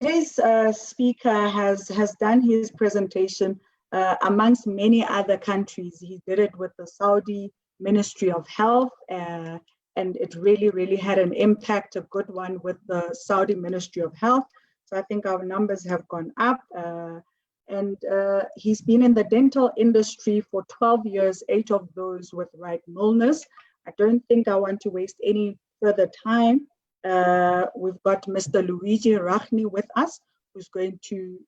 Today's speaker has done his presentation amongst many other countries. He did it with the Saudi Ministry of Health, and it really had an impact, a good one, with the Saudi Ministry of Health. So I think our numbers have gone up. And he's been in the dental industry for 12 years, 8 of those with Wright Milner's. I don't think I want to waste any further time. We've got Mr. Luigi Rani with us, who's going to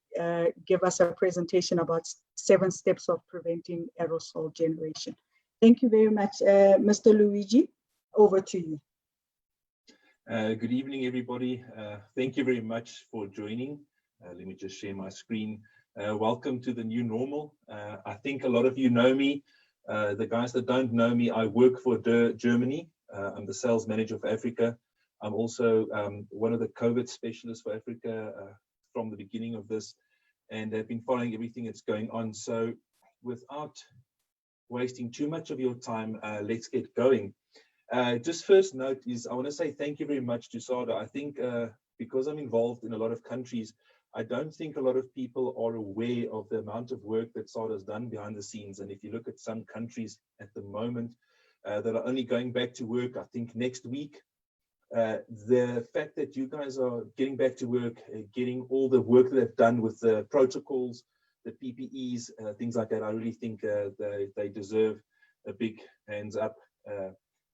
give us a presentation about 7 steps of preventing aerosol generation. Thank you very much, Mr. Luigi. Over to you. Good evening, everybody. Thank you very much for joining. Let me just share my screen. Welcome to the new normal. I think a lot of you know me. The guys that don't know me, I work for Germany. I'm the sales manager for Africa. I'm also one of the COVID specialists for Africa from the beginning of this, and I've been following everything that's going on. So without wasting too much of your time, let's get going. Just first note is I want to say thank you very much to SADA. I think because I'm involved in a lot of countries, I don't think a lot of people are aware of the amount of work that SADA has done behind the scenes. And if you look at some countries at the moment that are only going back to work, I think next week, the fact that you guys are getting back to work, getting all the work that they've done with the protocols, the PPEs, things like that, I really think they deserve a big hands up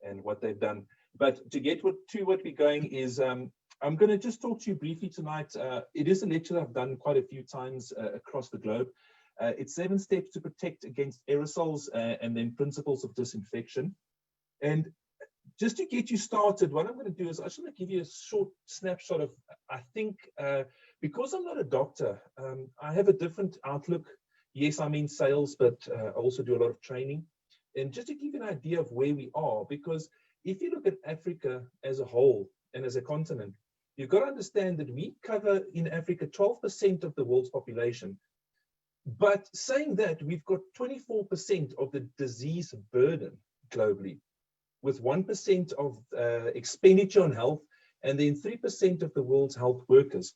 and what they've done. But to get to what we're going is, I'm going to just talk to you briefly tonight. It is a lecture that I've done quite a few times across the globe. It's 7 steps to protect against aerosols and then principles of disinfection. And just to get you started, what I'm going to do is I just want to give you a short snapshot of, I think, because I'm not a doctor, I have a different outlook. Yes, I'm in sales, but I also do a lot of training. And just to give you an idea of where we are, because if you look at Africa as a whole and as a continent, you've got to understand that we cover in Africa 12% of the world's population. But saying that, we've got 24% of the disease burden globally, with 1% of expenditure on health, and then 3% of the world's health workers.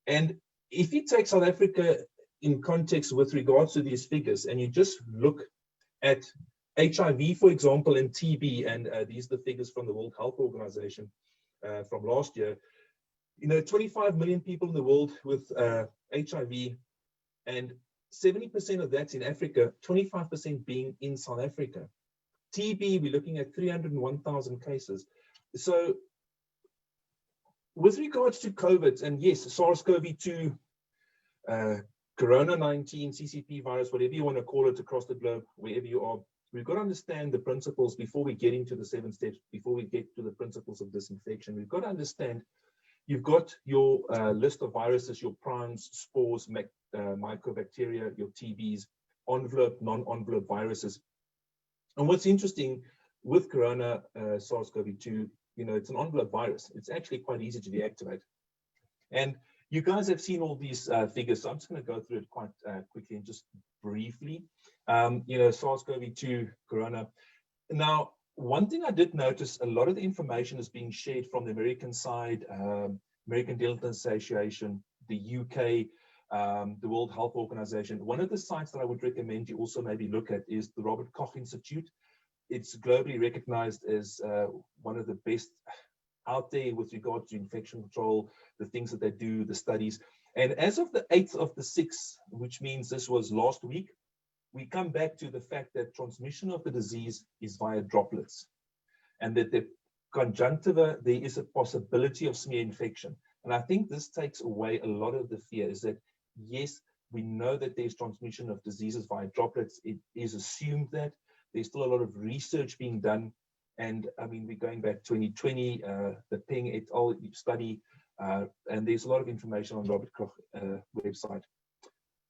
And if you take South Africa in context with regards to these figures, and you just look at HIV, for example, and TB, and these are the figures from the World Health Organization from last year, 25 million people in the world with HIV, and 70% of that's in Africa, 25% being in South Africa. TB, we're looking at 301,000 cases. So with regards to COVID, and yes, SARS-CoV-2, Corona-19, CCP virus, whatever you want to call it across the globe, wherever you are, we've got to understand the principles before we get into the 7 steps, before we get to the principles of disinfection. We've got to understand you've got your list of viruses, your prions, spores, mycobacteria, your TBs, envelope, non-envelope viruses. And what's interesting with Corona, SARS-CoV-2, it's an envelope virus. It's actually quite easy to deactivate. And you guys have seen all these figures, so I'm just going to go through it quite quickly and just briefly. SARS-CoV-2, Corona. Now, one thing I did notice, a lot of the information is being shared from the American side, American Dental Association, the UK, the World Health Organization. One of the sites that I would recommend you also maybe look at is the Robert Koch Institute. It's globally recognized as one of the best out there with regard to infection control, the things that they do, the studies. And as of the 8th of the 6th, which means this was last week, we come back to the fact that transmission of the disease is via droplets, and that the conjunctiva, there is a possibility of smear infection. And I think this takes away a lot of the fear, is that yes, we know that there's transmission of diseases via droplets. It is assumed that there's still a lot of research being done. And I mean, we're going back 2020, the Peng et al. Study, and there's a lot of information on Robert Koch website.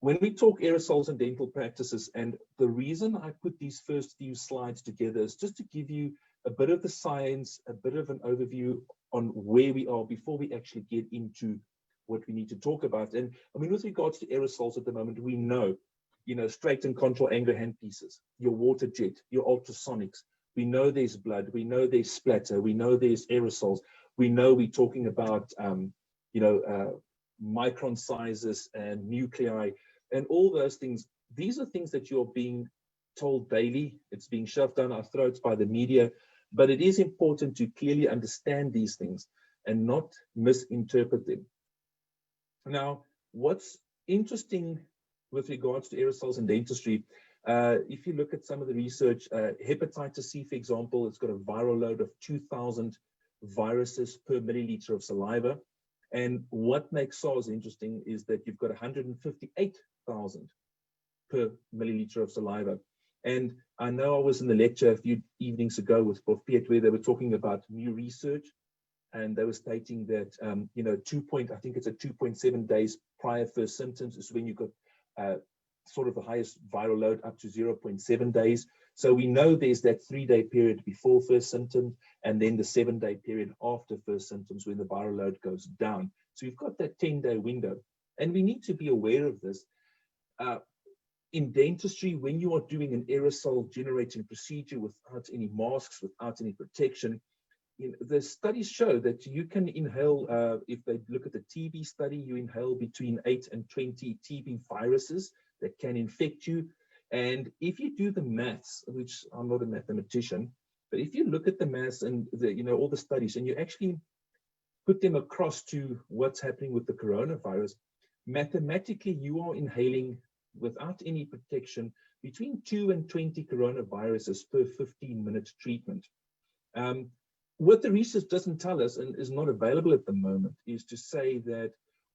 When we talk aerosols and dental practices, and the reason I put these first few slides together is just to give you a bit of the science, a bit of an overview on where we are before we actually get into what we need to talk about. And I mean, with regards to aerosols at the moment, we know, straight and control angler handpieces, your water jet, your ultrasonics. We know there's blood, we know there's splatter, we know there's aerosols. We know we're talking about, micron sizes and nuclei and all those things. These are things that you're being told daily. It's being shoved down our throats by the media, but it is important to clearly understand these things and not misinterpret them. Now, what's interesting with regards to aerosols in dentistry, if you look at some of the research, hepatitis C, for example, it's got a viral load of 2,000 viruses per milliliter of saliva. And what makes SARS interesting is that you've got 158,000 per milliliter of saliva. And I know I was in the lecture a few evenings ago with Prof. Piet, where they were talking about new research, and they were stating that, you know, I think it's 2.7 days prior first symptoms is when you got sort of the highest viral load, up to 0.7 days. So we know there's that 3-day period before first symptoms, and then the 7-day period after first symptoms when the viral load goes down. So you've got that 10-day window, and we need to be aware of this. In dentistry, when you are doing an aerosol generating procedure without any masks, without any protection, the studies show that you can inhale, if they look at the TB study, you inhale between 8 and 20 TB viruses that can infect you. And if you do the maths, which I'm not a mathematician, but if you look at the maths and all the studies, and you actually put them across to what's happening with the coronavirus, mathematically you are inhaling without any protection between 2 and 20 coronaviruses per 15-minute treatment. What the research doesn't tell us, and is not available at the moment, is to say that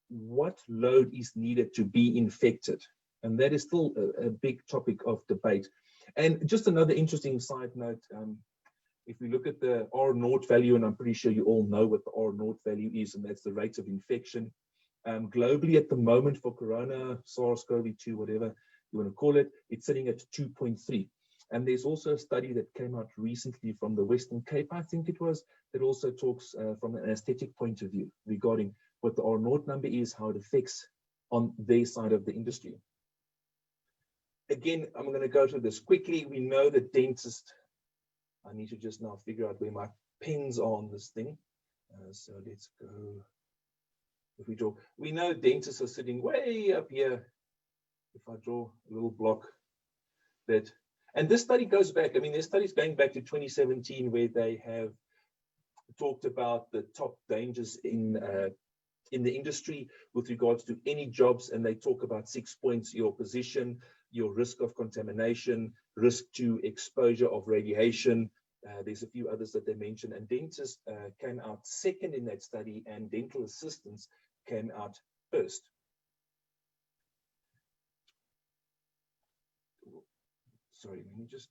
what load is needed to be infected. And that is still a big topic of debate. And just another interesting side note, if we look at the R0 value, and I'm pretty sure you all know what the R0 value is, and that's the rate of infection. Globally at the moment for corona, SARS-CoV-2, whatever you want to call it, it's sitting at 2.3. And there's also a study that came out recently from the Western Cape, I think it was, that also talks from an aesthetic point of view regarding what the R0 number is, how it affects on their side of the industry. Again, I'm going to go through this quickly. We know that dentists, I need to just now figure out where my pens are on this thing. So let's go. If we draw, we know dentists are sitting way up here. If I draw a little block that, and this study goes back, I mean, there's studies going back to 2017 where they have talked about the top dangers in the industry with regards to any jobs, and they talk about 6 points: your position, your risk of contamination, risk to exposure of radiation. There's a few others that they mentioned, and dentists came out second in that study, and dental assistants came out first. Sorry, let me just,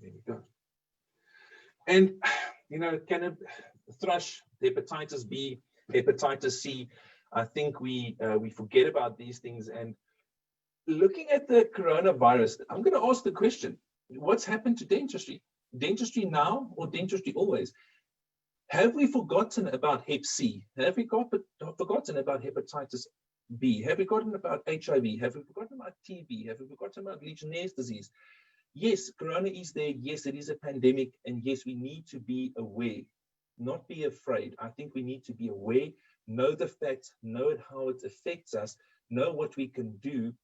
there we go. And, thrush, hepatitis B, hepatitis C, I think we forget about these things. And looking at the coronavirus, I'm going to ask the question, what's happened to dentistry? Dentistry now or dentistry always? Have we forgotten about Hep C? Have we forgotten about hepatitis B? Have we forgotten about HIV? Have we forgotten about TB? Have we forgotten about Legionnaire's disease? Yes, corona is there. Yes, it is a pandemic. And yes, we need to be aware, not be afraid. I think we need to be aware, know the facts, know how it affects us, know what we can do,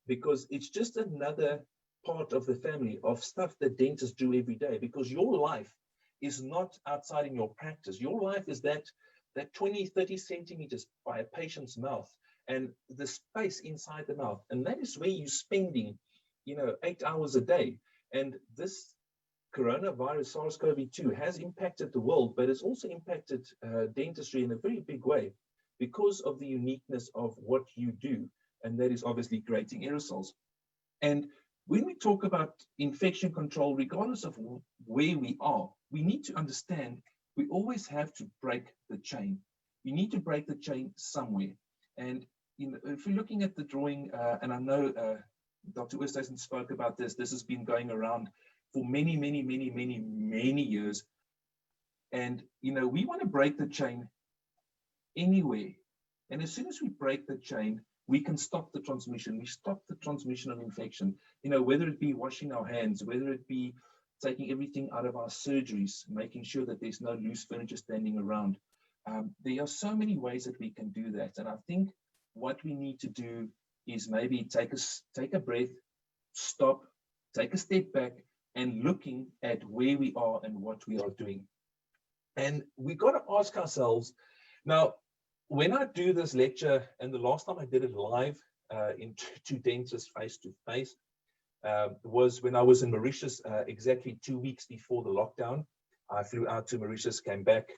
because it's just another part of the family of stuff that dentists do every day, because your life is not outside in your practice. Your life is that 20, 30 centimeters by a patient's mouth and the space inside the mouth. And that is where you're spending, 8 hours a day. And this coronavirus, SARS-CoV-2, has impacted the world, but it's also impacted dentistry in a very big way because of the uniqueness of what you do. And that is obviously creating aerosols. And when we talk about infection control, regardless of where we are, we need to understand we always have to break the chain. We need to break the chain somewhere. And if we're looking at the drawing, and I know Dr. Oosthuizen spoke about this, this has been going around for many, many, many, many, many years. And, we want to break the chain anywhere. And as soon as we break the chain, we can stop the transmission. We stop the transmission of infection, whether it be washing our hands, whether it be taking everything out of our surgeries, making sure that there's no loose furniture standing around. There are so many ways that we can do that. And I think what we need to do is maybe take a breath, stop, take a step back, and looking at where we are and what we are doing. And we got to ask ourselves, now, when I do this lecture, and the last time I did it live to dentists face to face, was when I was in Mauritius exactly 2 weeks before the lockdown. I flew out to Mauritius, came back,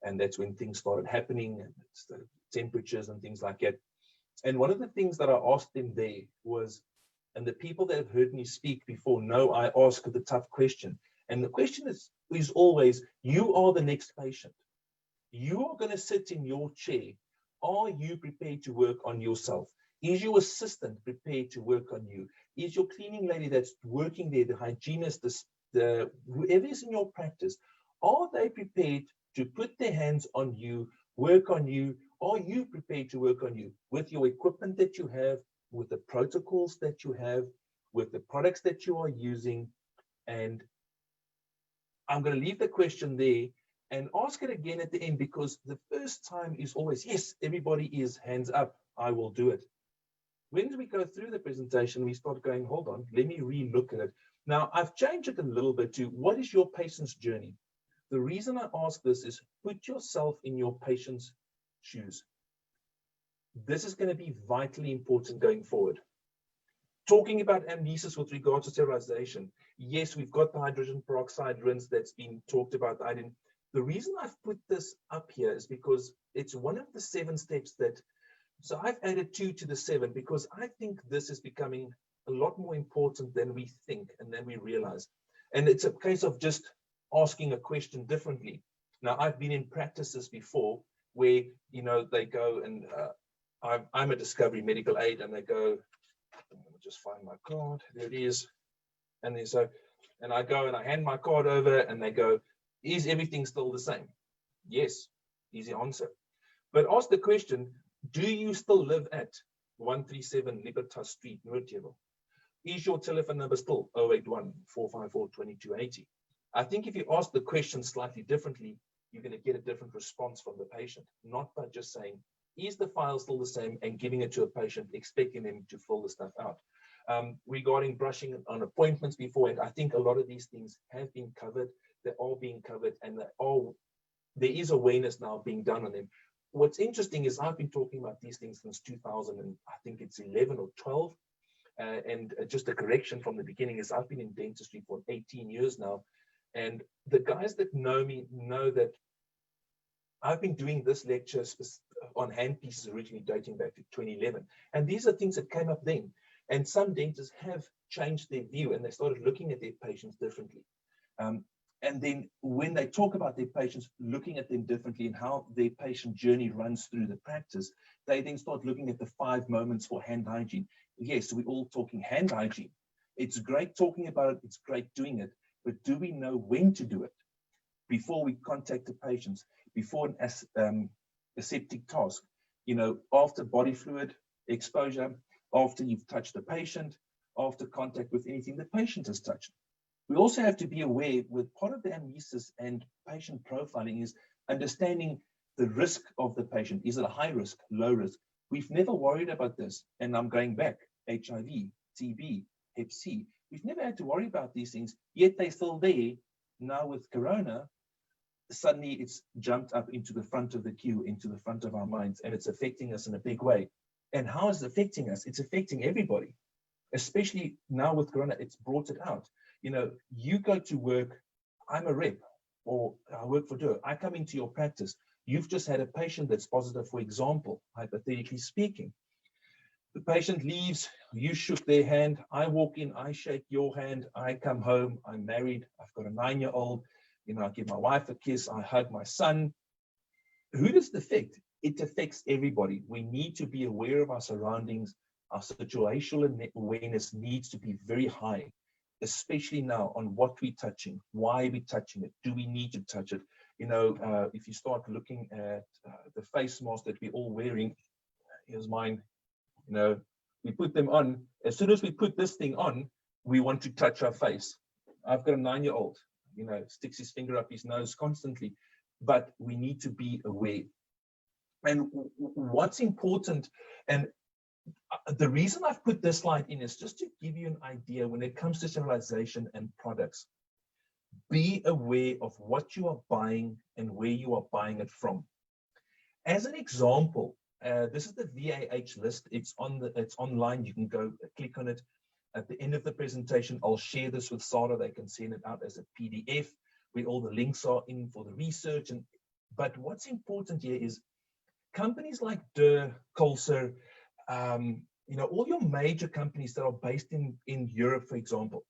and that's when things started happening, and the temperatures and things like that. And one of the things that I asked them there was, and the people that have heard me speak before know I ask the tough question. And the question is always, you are the next patient. You are going to sit in your chair. Are you prepared to work on yourself? Is your assistant prepared to work on you? Is your cleaning lady that's working there, the hygienist, whoever is in your practice, are they prepared to put their hands on you, work on you? Are you prepared to work on you with your equipment that you have, with the protocols that you have, with the products that you are using? And I'm going to leave the question there and ask it again at the end, because the first time is always, yes, everybody is hands up, I will do it. When we go through the presentation, we start going, hold on, let me re-look at it. Now, I've changed it a little bit to, what is your patient's journey? The reason I ask this is, put yourself in your patient's shoes. This is going to be vitally important going forward. Talking about amnesis with regard to sterilization, yes, we've got the hydrogen peroxide rinse that's been talked about. The reason I've put this up here is because it's one of the 7 steps that, so I've added 2 to the 7, because I think this is becoming a lot more important than we think and than we realize. And it's a case of just asking a question differently. Now, I've been in practices before where, you know, they go and I'm a discovery medical aid, and they go, I'm going to just find my card, there it is. And then and I go and I hand my card over, and they go, is everything still the same? Yes, easy answer. But ask the question, do you still live at 137 Libertas Street, Noordheuwel? Is your telephone number still 081 454 2280? I think if you ask the question slightly differently, you're going to get a different response from the patient, not by just saying, is the file still the same, and giving it to a patient, expecting them to fill the stuff out. Regarding brushing on appointments beforehand, I think a lot of these things have been covered. They're all being covered, and there is awareness now being done on them. What's interesting is I've been talking about these things since 2000, and I think it's 11 or 12. And just a correction from the beginning is I've been in dentistry for 18 years now. And the guys that know me know that I've been doing this lecture on handpieces originally dating back to 2011. And these are things that came up then. And some dentists have changed their view, and they started looking at their patients differently. And then when they talk about their patients, looking at them differently and how their patient journey runs through the practice, they then start looking at the 5 moments for hand hygiene. Yes, we're all talking hand hygiene. It's great talking about it. It's great doing it. But do we know when to do it? Before we contact the patients, before an aseptic task, you know, after body fluid exposure, after you've touched the patient, after contact with anything the patient has touched. We also have to be aware with part of the amnesis and patient profiling is understanding the risk of the patient. Is it a high risk, low risk? We've never worried about this. And I'm going back, HIV, TB, Hep C. We've never had to worry about these things, yet they're still there. Now with Corona, suddenly it's jumped up into the front of the queue, into the front of our minds, and it's affecting us in a big way. And how is it affecting us? It's affecting everybody, especially now with Corona, it's brought it out. You know, you go to work, I'm a rep, or I work for DOE. I come into your practice. You've just had a patient that's positive, for example, hypothetically speaking. The patient leaves, you shook their hand, I walk in, I shake your hand, I come home, I'm married, I've got a 9-year-old, you know, I give my wife a kiss, I hug my son. Who does it affect? It affects everybody. We need to be aware of our surroundings. Our situational awareness needs to be very high, especially now on what we're touching, why we're touching it, do we need to touch it? You know, if you start looking at the face mask that we're all wearing, here's mine, you know, we put them on. As soon as we put this thing on, we want to touch our face. I've got a 9-year-old, you know, sticks his finger up his nose constantly, but we need to be aware. And what's important, and the reason I've put this slide in is just to give you an idea when it comes to sterilization and products. Be aware of what you are buying and where you are buying it from. As an example, this is the VAH list. It's online. You can go click on it. At the end of the presentation, I'll share this with Sarah. They can send it out as a PDF where all the links are in for the research. But what's important here is companies like Colser, all your major companies that are based in Europe, for example,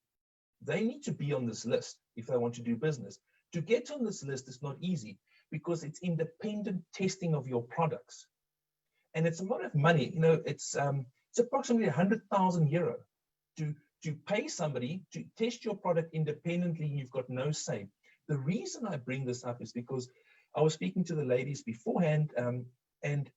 they need to be on this list if they want to do business. To get on this list is not easy because it's independent testing of your products. And it's a lot of money. It's approximately 100,000 euro to pay somebody to test your product independently. You've got no say. The reason I bring this up is because I was speaking to the ladies beforehand, and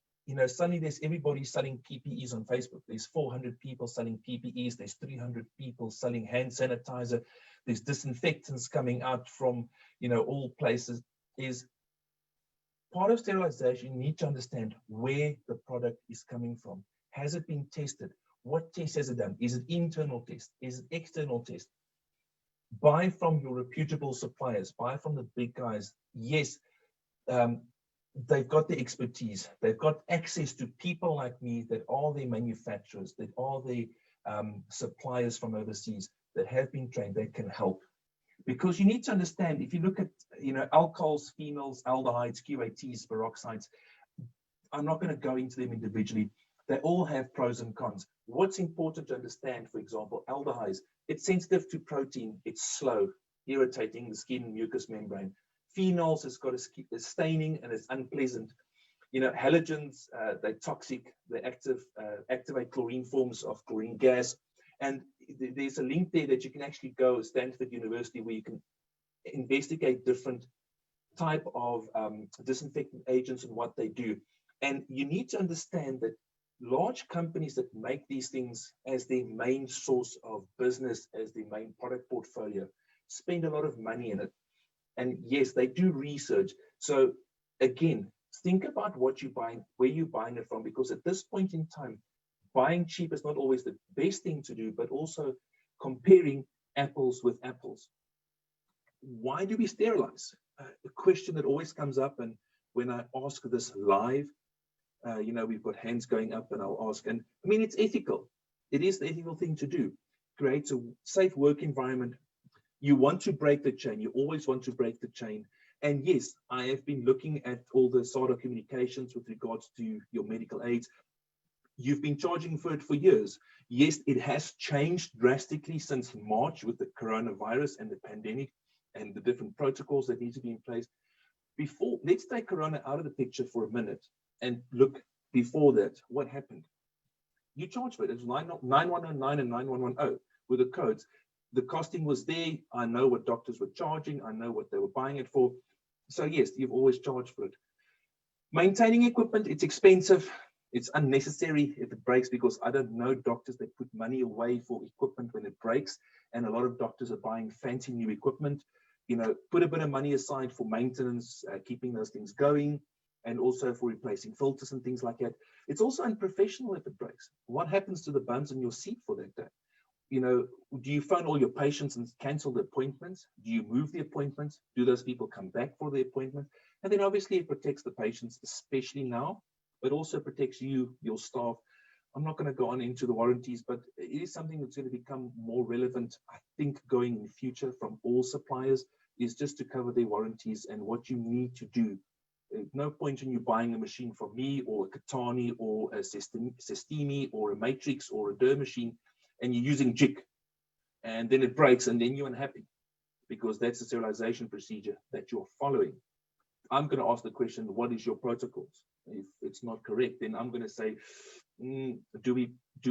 suddenly there's everybody selling PPEs on Facebook. There's 400 people selling PPEs. There's 300 people selling hand sanitizer. There's disinfectants coming out from all places. Is part of sterilization. You need to understand where the product is coming from. Has it been tested? What test has it done? Is it internal test? Is it external test? Buy from your reputable suppliers. Buy from the big guys. Yes, they've got the expertise. They've got access to people like me that are the manufacturers, that are the suppliers from overseas that have been trained, that can help. Because you need to understand, if you look at alcohols, phenols, aldehydes, QATs, peroxides, I'm not going to go into them individually. They all have pros and cons. What's important to understand, for example, aldehydes, it's sensitive to protein, it's slow, irritating the skin and mucous membrane. Phenols, it's got a staining and it's unpleasant. Halogens, they're toxic, they activate chlorine forms of chlorine gas. And there's a link there that you can actually go to Stanford University where you can investigate different type of disinfectant agents and what they do. And you need to understand that large companies that make these things as their main source of business, as their main product portfolio, spend a lot of money in it. And yes, they do research. So again, think about what you're buying, where you're buying it from, because at this point in time, buying cheap is not always the best thing to do, but also comparing apples with apples. Why do we sterilize? A question that always comes up, and when I ask this live, we've got hands going up, and I'll ask, and I mean, it's ethical. It is the ethical thing to do. Create a safe work environment. You want to break the chain. You always want to break the chain. And yes, I have been looking at all the sort of communications with regards to your medical aids. You've been charging for it for years. Yes, it has changed drastically since March with the coronavirus and the pandemic and the different protocols that need to be in place. Before, let's take Corona out of the picture for a minute and look before that. What happened? You charge for it. It's 9109 and 9110 with the codes. The costing was there. I know what doctors were charging. I know what they were buying it for. So yes, you've always charged for it. Maintaining equipment, it's expensive. It's unnecessary if it breaks, because I don't know doctors that put money away for equipment when it breaks. And a lot of doctors are buying fancy new equipment. Put a bit of money aside for maintenance, keeping those things going, and also for replacing filters and things like that. It's also unprofessional if it breaks. What happens to the buns in your seat for that day? Do you phone all your patients and cancel the appointments? Do you move the appointments? Do those people come back for the appointment? And then obviously it protects the patients, especially now, but also protects you, your staff. I'm not going to go on into the warranties, but it is something that's going to become more relevant, I think, going in the future from all suppliers, is just to cover their warranties and what you need to do. There's no point in you buying a machine from me or a Katani or a Sistemi or a Matrix or a Dur machine, and you're using JIC, and then it breaks, and then you're unhappy because that's the sterilization procedure that you're following. I'm going to ask the question, what is your protocols? If it's not correct, then I'm going to say, do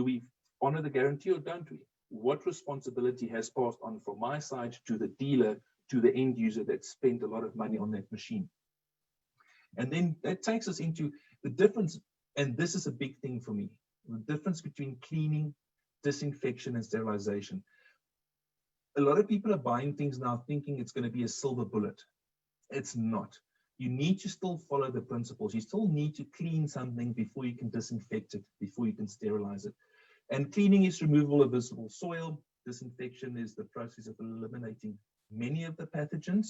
we honor the guarantee or don't we? What responsibility has passed on from my side to the dealer, to the end user that spent a lot of money on that machine? And then that takes us into the difference, and this is a big thing for me, the difference between cleaning, disinfection, and sterilization. A lot of people are buying things now thinking it's going to be a silver bullet. It's not. you need to still follow the principles. You still need to clean something before you can disinfect it, before you can sterilize it. And cleaning is removal of visible soil. Disinfection is the process of eliminating many of the pathogens,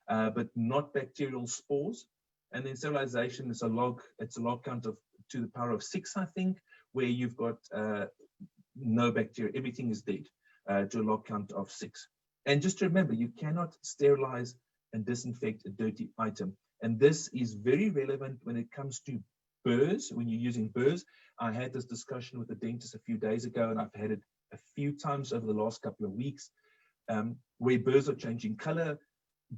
but not bacterial spores. And then sterilization is it's a log count of to the power of 6, I think, where you've got no bacteria, everything is dead, to a log count of 6. And just remember, you cannot sterilize and disinfect a dirty item. And this is very relevant when it comes to burrs, when you're using burrs. I had this discussion with a dentist a few days ago, and I've had it a few times over the last couple of weeks, where burrs are changing color.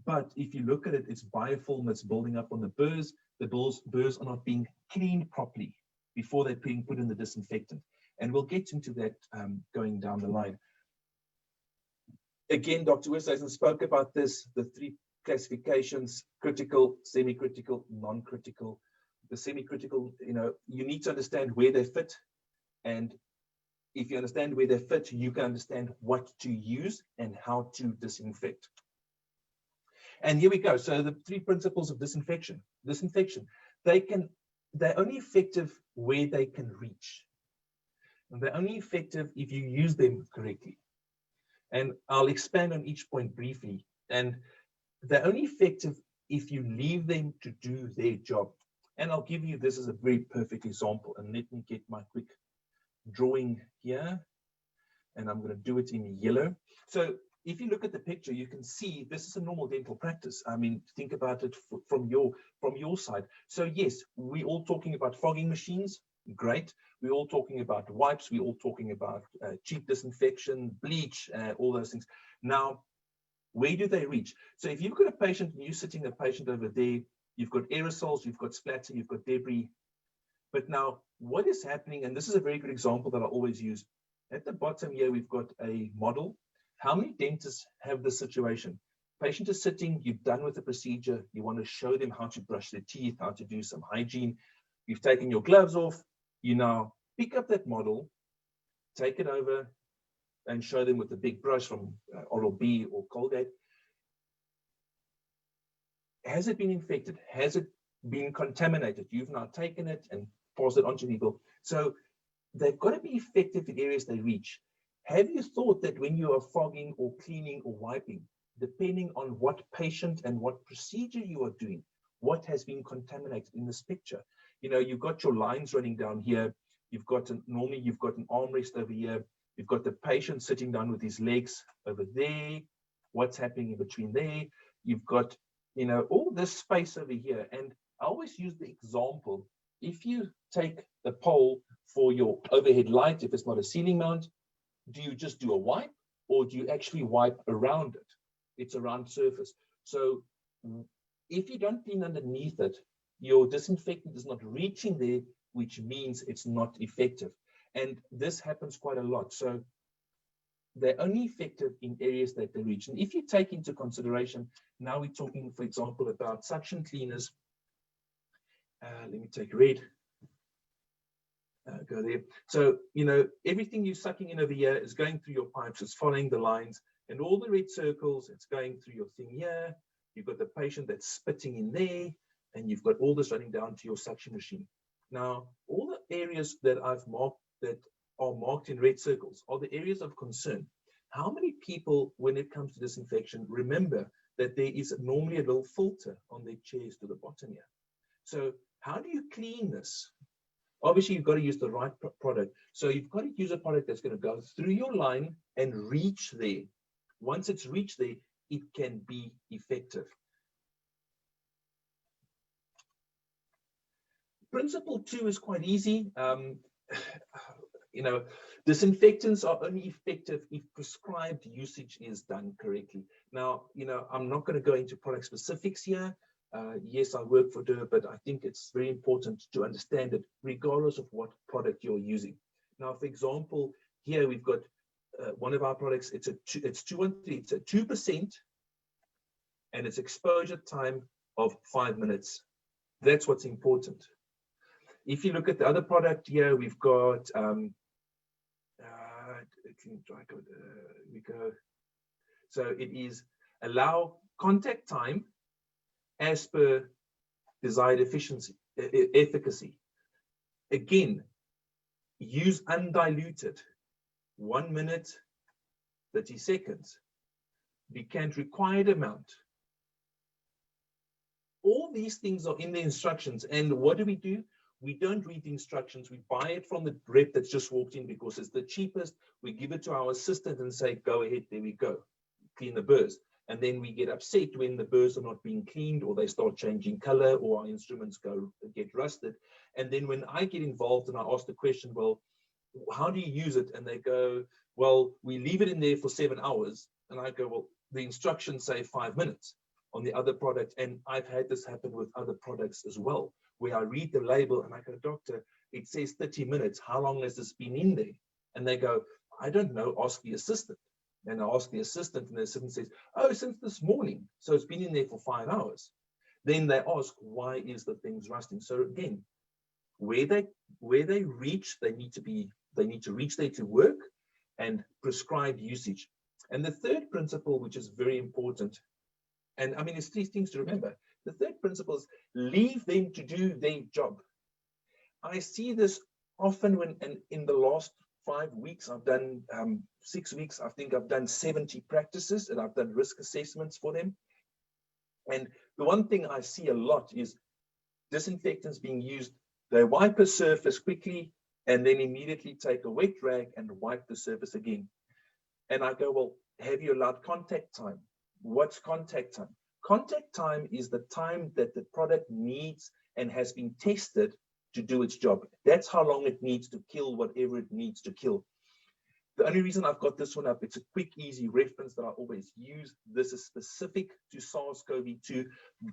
But if you look at it, it's biofilm that's building up on the burrs. The burrs are not being cleaned properly before they're being put in the disinfectant. And we'll get into that going down the line. Again, Dr. Westhuizen spoke about this, the 3 classifications: critical, semi-critical, non-critical. The semi-critical, you need to understand where they fit. And if you understand where they fit, you can understand what to use and how to disinfect. And here we go. So the 3 principles of disinfection. Disinfection, they're only effective where they can reach. And they're only effective if you use them correctly. And I'll expand on each point briefly. And they're only effective if you leave them to do their job. And I'll give you this as a very perfect example. And let me get my quick drawing here. And I'm going to do it in yellow. So if you look at the picture, you can see this is a normal dental practice. I mean, think about it from your side. So yes, we're all talking about fogging machines. Great. We're all talking about wipes. We're all talking about cheap disinfection, bleach, all those things. Now, where do they reach? So if you've got a patient and you're sitting a patient over there, you've got aerosols, you've got splatter, you've got debris. But now what is happening, and this is a very good example that I always use. At the bottom here, we've got a model. How many dentists have this situation? Patient is sitting, you've done with the procedure, you want to show them how to brush their teeth, how to do some hygiene. You've taken your gloves off, you now pick up that model, take it over and show them with a big brush from Oral-B or Colgate. Has it been infected? Has it been contaminated? You've now taken it and passed it on to people. So they've got to be effective in areas they reach. Have you thought that when you are fogging or cleaning or wiping, depending on what patient and what procedure you are doing, what has been contaminated in this picture? You've got your lines running down here. You've got normally you've got an armrest over here. You've got the patient sitting down with his legs over there. What's happening in between there? You've got, all this space over here. And I always use the example. If you take the pole for your overhead light, if it's not a ceiling mount, do you just do a wipe or do you actually wipe around it? It's a round surface. So if you don't clean underneath it, your disinfectant is not reaching there, which means it's not effective. And this happens quite a lot. So they're only effective in areas that they reach. And if you take into consideration, now we're talking, for example, about suction cleaners. Let me take red. Go there. So, everything you're sucking in over here is going through your pipes, it's following the lines, and all the red circles, it's going through your thing here. You've got the patient that's spitting in there, and you've got all this running down to your suction machine. Now, all the areas that I've marked that are marked in red circles are the areas of concern. How many people, when it comes to disinfection, remember that there is normally a little filter on their chairs to the bottom here? So how do you clean this? Obviously, you've got to use the right product. So you've got to use a product that's going to go through your line and reach there. Once it's reached there, it can be effective. Principle 2 is quite easy. Disinfectants are only effective if prescribed usage is done correctly. Now, I'm not going to go into product specifics here. Yes, I work for DER, but I think it's very important to understand it regardless of what product you're using. Now, for example, here we've got one of our products. It's 213. It's a 2%, and it's exposure time of 5 minutes. That's what's important. If you look at the other product here, we've got so it is allow contact time as per desired efficacy. Again, use undiluted, 1 minute, 30 seconds. Decant required amount. All these things are in the instructions. And what do? We don't read the instructions. We buy it from the rep that's just walked in because it's the cheapest. We give it to our assistant and say, go ahead, there we go, clean the burrs. And then we get upset when the burrs are not being cleaned, or they start changing color, or our instruments get rusted. And then when I get involved and I ask the question, well, how do you use it? And they go, well, we leave it in there for 7 hours. And I go, well, the instructions say 5 minutes on the other product. And I've had this happen with other products as well, where I read the label and I go, doctor, it says 30 minutes. How long has this been in there? And they go, I don't know, ask the assistant. And I ask the assistant, and the assistant says, oh, since this morning. So it's been in there for 5 hours. Then they ask, why is the things rusting? So again, where they reach, they need to reach there to work and prescribe usage. And the third principle, which is very important, and I mean, it's 3 things to remember. The third principle is leave them to do their job. I see this often when, and in the last 5 weeks, I've done 6 weeks, I think I've done 70 practices, and I've done risk assessments for them. And the one thing I see a lot is disinfectants being used. They wipe a surface quickly and then immediately take a wet rag and wipe the surface again. And I go, well, have you allowed contact time? What's contact time? Contact time is the time that the product needs and has been tested to do its job. That's how long it needs to kill whatever it needs to kill. The only reason I've got this one up, it's a quick, easy reference that I always use. This is specific to SARS-CoV-2,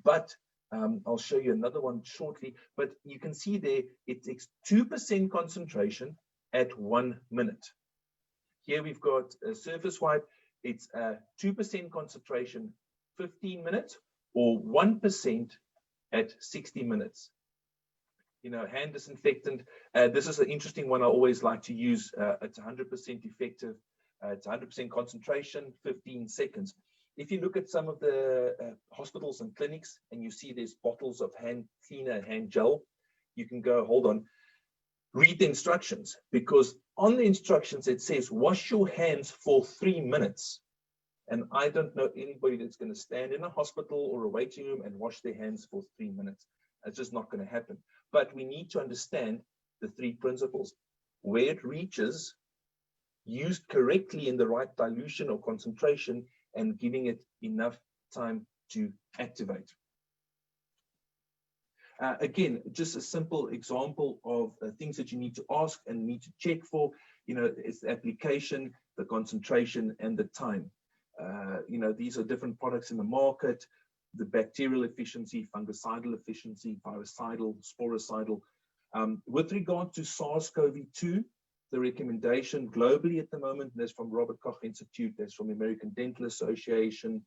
but I'll show you another one shortly. But you can see there, it takes 2% concentration at 1 minute. Here we've got a surface wipe. It's 2% concentration, 15 minutes, or 1% at 60 minutes. You know, hand disinfectant. This is an interesting one I always like to use. It's 100% effective. It's 100% concentration, 15 seconds. If you look at some of the hospitals and clinics and you see there's bottles of hand cleaner, hand gel, you can go, hold on, read the instructions, because on the instructions it says wash your hands for 3 minutes. And I don't know anybody that's going to stand in a hospital or a waiting room and wash their hands for 3 minutes. It's just not going to happen. But we need to understand the 3 principles. Where it reaches, used correctly in the right dilution or concentration, and giving it enough time to activate. Again, just a simple example of things that you need to ask and need to check for. You know, it's the application, the concentration, and the time. You know, these are different products in the market. The bacterial efficiency, fungicidal efficiency, virucidal, sporicidal. With regard to SARS-CoV-2, the recommendation globally at the moment, there's from Robert Koch Institute, there's from American Dental Association,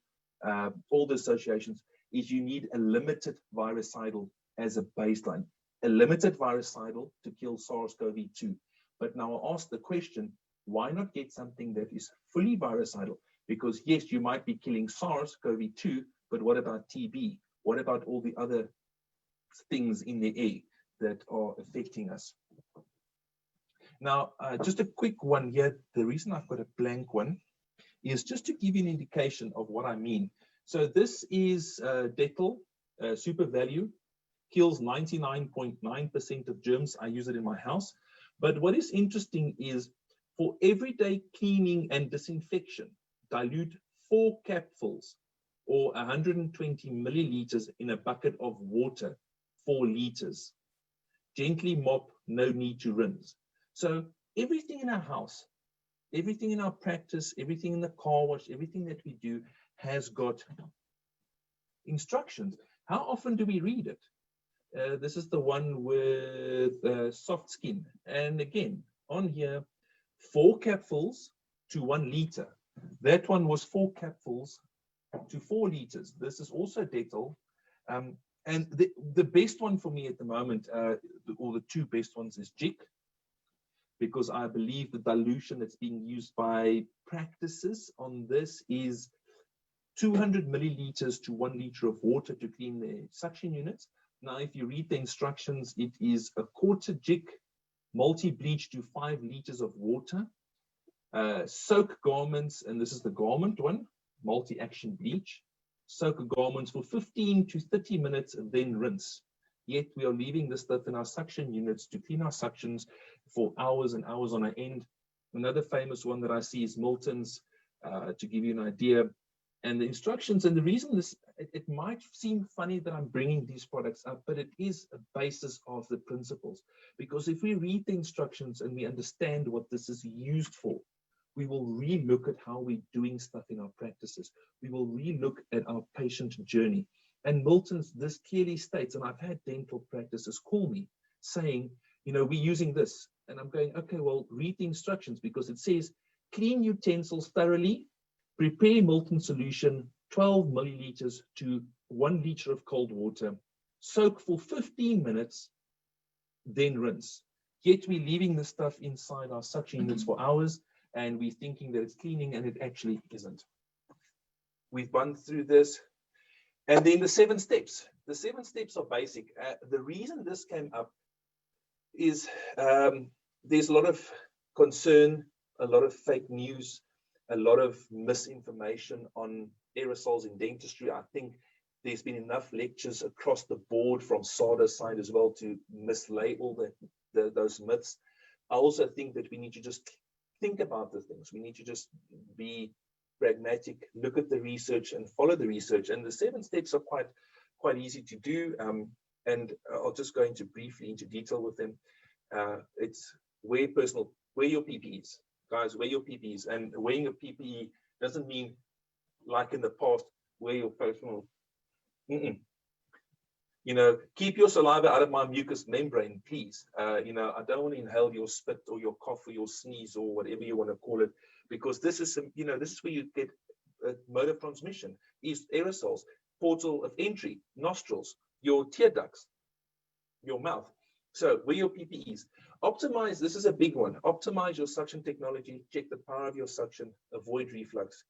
all the associations, is you need a limited virucidal as a baseline. A limited virucidal to kill SARS-CoV-2. But now I ask the question, why not get something that is fully virucidal? Because yes, you might be killing SARS-CoV-2, but what about TB? What about all the other things in the air that are affecting us? Now, just a quick one here. The reason I've got a blank one is just to give you an indication of what I mean. So this is Dettol Super Value, kills 99.9% of germs. I use it in my house. But what is interesting is for everyday cleaning and disinfection, dilute 4 capfuls or 120 milliliters in a bucket of water, 4 liters. Gently mop, no need to rinse. So everything in our house, everything in our practice, everything in the car wash, everything that we do has got instructions. How often do we read it? This is the one with soft skin. And again, on here, 4 capfuls to 1 liter. That one was 4 capfuls to 4 liters. This is also Dettol. And the best one for me at the moment, or the 2 best ones, is Jik, because I believe the dilution that's being used by practices on this is 200 milliliters to 1 liter of water to clean the suction units. Now, if you read the instructions, it is a quarter jig, multi-bleach to 5 liters of water, soak garments, and this is the garment one, multi-action bleach, soak garments for 15 to 30 minutes and then rinse. Yet we are leaving this stuff in our suction units to clean our suctions for hours and hours on end. Another famous one that I see is Milton's, to give you an idea. And the instructions, and the reason this, it might seem funny that I'm bringing these products up, but it is a basis of the principles. Because if we read the instructions and we understand what this is used for, we will re-look at how we're doing stuff in our practices. We will re-look at our patient journey. And Milton's, this clearly states, and I've had dental practices call me saying, you know, we're using this. And I'm going, okay, well, read the instructions, because it says, clean utensils thoroughly, prepare Milton solution, 12 milliliters to 1 liter of cold water, soak for 15 minutes, then rinse. Yet we're leaving this stuff inside our suction units for hours, and we're thinking that it's cleaning, and it actually isn't. We've gone through this. And then the 7 steps. The 7 steps are basic. The reason this came up is there's a lot of concern, a lot of fake news, a lot of misinformation on aerosols in dentistry. I think there's been enough lectures across the board from SADA's side as well to mislay all those myths. I also think that we need to just think about the things. We need to just be pragmatic, look at the research and follow the research. And the 7 steps are quite easy to do. And I'll just go briefly into detail with them. It's wear your PPEs. Guys, wear your PPEs. And wearing a PPE doesn't mean, like in the past, wear your personal. You know, keep your saliva out of my mucous membrane, please. You know, I don't want to inhale your spit or your cough or your sneeze or whatever you want to call it, because this is, you know, this is where you get a mode of transmission. Is aerosols, portal of entry, nostrils, your tear ducts, your mouth. So wear your PPEs. Optimize, this is a big one. Optimize your suction technology, check the power of your suction, avoid reflux.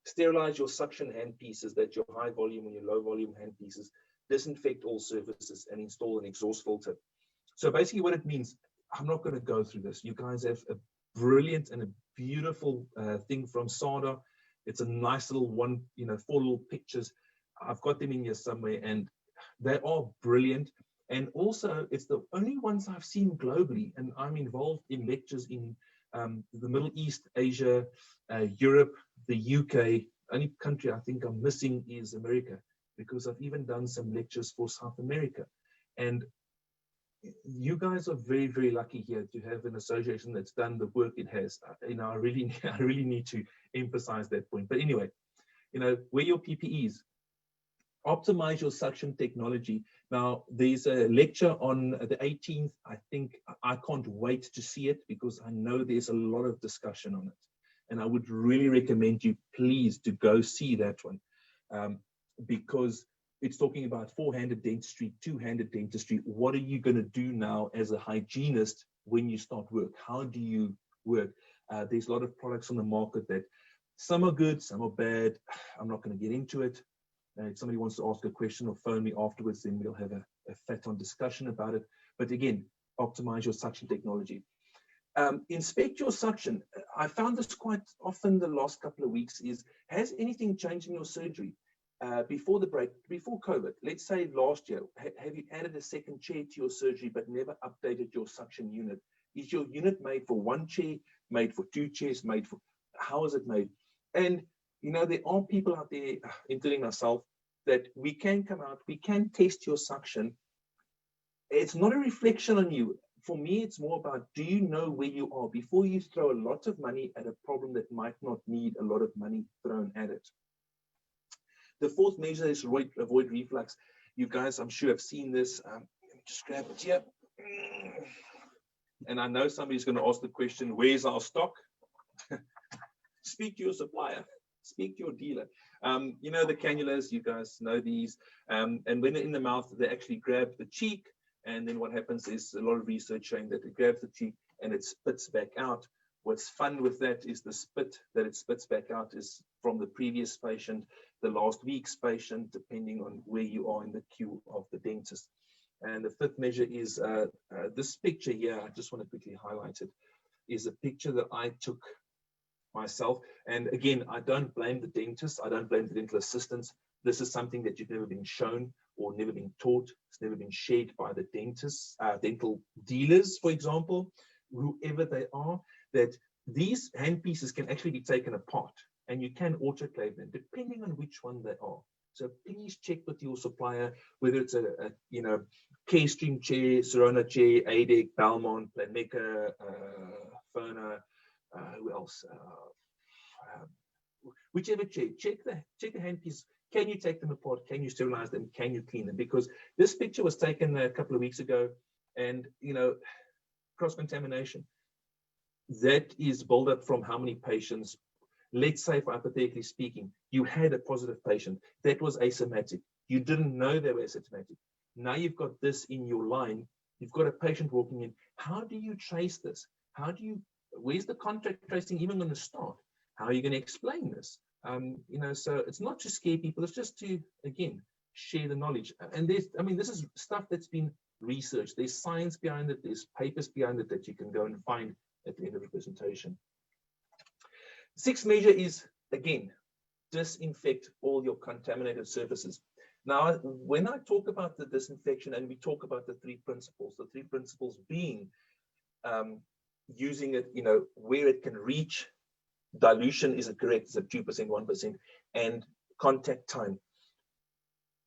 Sterilize your suction handpieces, that's your high volume or your low volume handpieces. Disinfect all surfaces and install an exhaust filter. So basically what it means, I'm not going to go through this. You guys have a brilliant and a beautiful thing from SADA. It's a nice little one, you know, 4 little pictures. I've got them in here somewhere, and they are brilliant. And also, it's the only ones I've seen globally, and I'm involved in lectures in the Middle East, Asia, Europe, the UK. Only country I think I'm missing is America, because I've even done some lectures for South America. And you guys are very, very lucky here to have an association that's done the work it has. You know, I really need to emphasize that point. But anyway, you know, wear your PPEs. Optimize your suction technology. Now, there's a lecture on the 18th. I think I can't wait to see it, because I know there's a lot of discussion on it. And I would really recommend you, please, to go see that one, because it's talking about 4-handed dentistry, 2-handed dentistry. What are you going to do now as a hygienist when you start work? How do you work? There's a lot of products on the market that some are good, some are bad. I'm not going to get into it. If somebody wants to ask a question or phone me afterwards, then we'll have a fat-on discussion about it. But again, optimize your suction technology. Inspect your suction. I found this quite often the last couple of weeks is, has anything changed in your surgery? Before the break, before COVID, let's say last year, have you added a second chair to your surgery but never updated your suction unit? Is your unit made for 1 chair, made for 2 chairs, made for, how is it made? And you know, there are people out there, including myself, that we can come out, we can test your suction. It's not a reflection on you. For me, it's more about, do you know where you are before you throw a lot of money at a problem that might not need a lot of money thrown at it? The 4th measure is avoid reflux. You guys, I'm sure, have seen this. Let me just grab it here. And I know somebody's going to ask the question, where's our stock? Speak to your supplier. Speak to your dealer. You know, the cannulas, you guys know these. And when they're in the mouth, they actually grab the cheek. And then what happens is a lot of research showing that it grabs the cheek and it spits back out. What's fun with that is the spit that it spits back out is from the previous patient, the last week's patient, depending on where you are in the queue of the dentist. And the fifth measure is this picture here. I just want to quickly highlight it. Is a picture that I took myself. And again, I don't blame the dentist. I don't blame the dental assistants. This is something that you've never been shown or never been taught. It's never been shared by the dentists, dental dealers, for example, whoever they are, that these handpieces can actually be taken apart and you can autoclave them depending on which one they are. So please check with your supplier, whether it's a Carestream chair, Serona chair, ADEC, Belmont, Planmeca, Fona, who else? Whichever chair, check the handpiece. Can you take them apart? Can you sterilize them? Can you clean them? Because this picture was taken a couple of weeks ago, and cross-contamination. That is built up from how many patients. Let's say, hypothetically speaking, you had a positive patient that was asymptomatic. You didn't know they were asymptomatic. Now you've got this in your line. You've got a patient walking in. How do you trace this? Where's the contact tracing even going to start? How are you going to explain this? So it's not to scare people. It's just to, again, share the knowledge. And this is stuff that's been researched. There's science behind it. There's papers behind it that you can go and find at the end of the presentation. Sixth measure is, again, disinfect all your contaminated surfaces. Now, when I talk about the disinfection and we talk about the three principles being using it, where it can reach, dilution, is it correct? Is it 2%, 1%, and contact time.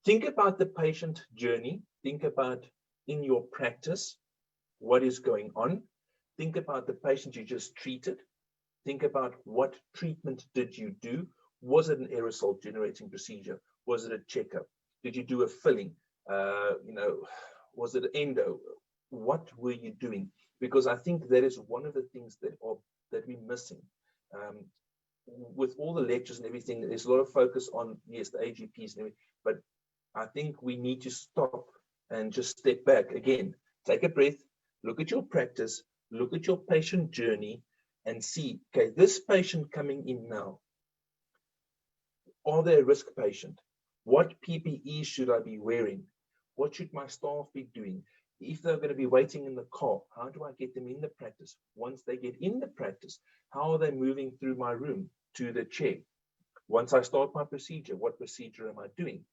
Think about the patient journey. Think about in your practice, what is going on. Think about the patient you just treated. Think about what treatment did you do? Was it an aerosol generating procedure? Was it a checkup? Did you do a filling? Was it endo? What were you doing? Because I think that is one of the things that we're missing. With all the lectures and everything, there's a lot of focus on, yes, the AGPs and everything, but I think we need to stop and just step back again, take a breath, look at your practice, look at your patient journey, and see, okay, this patient coming in now, are they a risk patient? What PPE should I be wearing? What should my staff be doing? If they're going to be waiting in the car, how do I get them in the practice? Once they get in the practice, how are they moving through my room to the chair? Once I start my procedure, what procedure am I doing?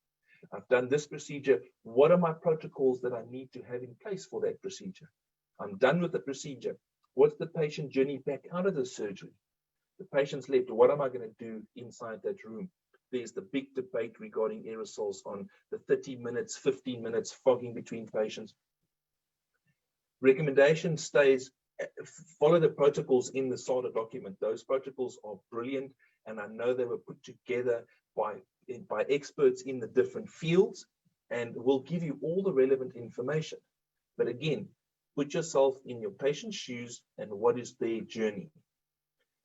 I've done this procedure. What are my protocols that I need to have in place for that procedure? I'm done with the procedure. What's the patient journey back out of the surgery? The patient's left. What am I going to do inside that room? There's the big debate regarding aerosols on the 30 minutes, 15 minutes fogging between patients. Recommendation stays, follow the protocols in the SADA document. Those protocols are brilliant, and I know they were put together by experts in the different fields, and will give you all the relevant information. But again, put yourself in your patient's shoes and what is their journey.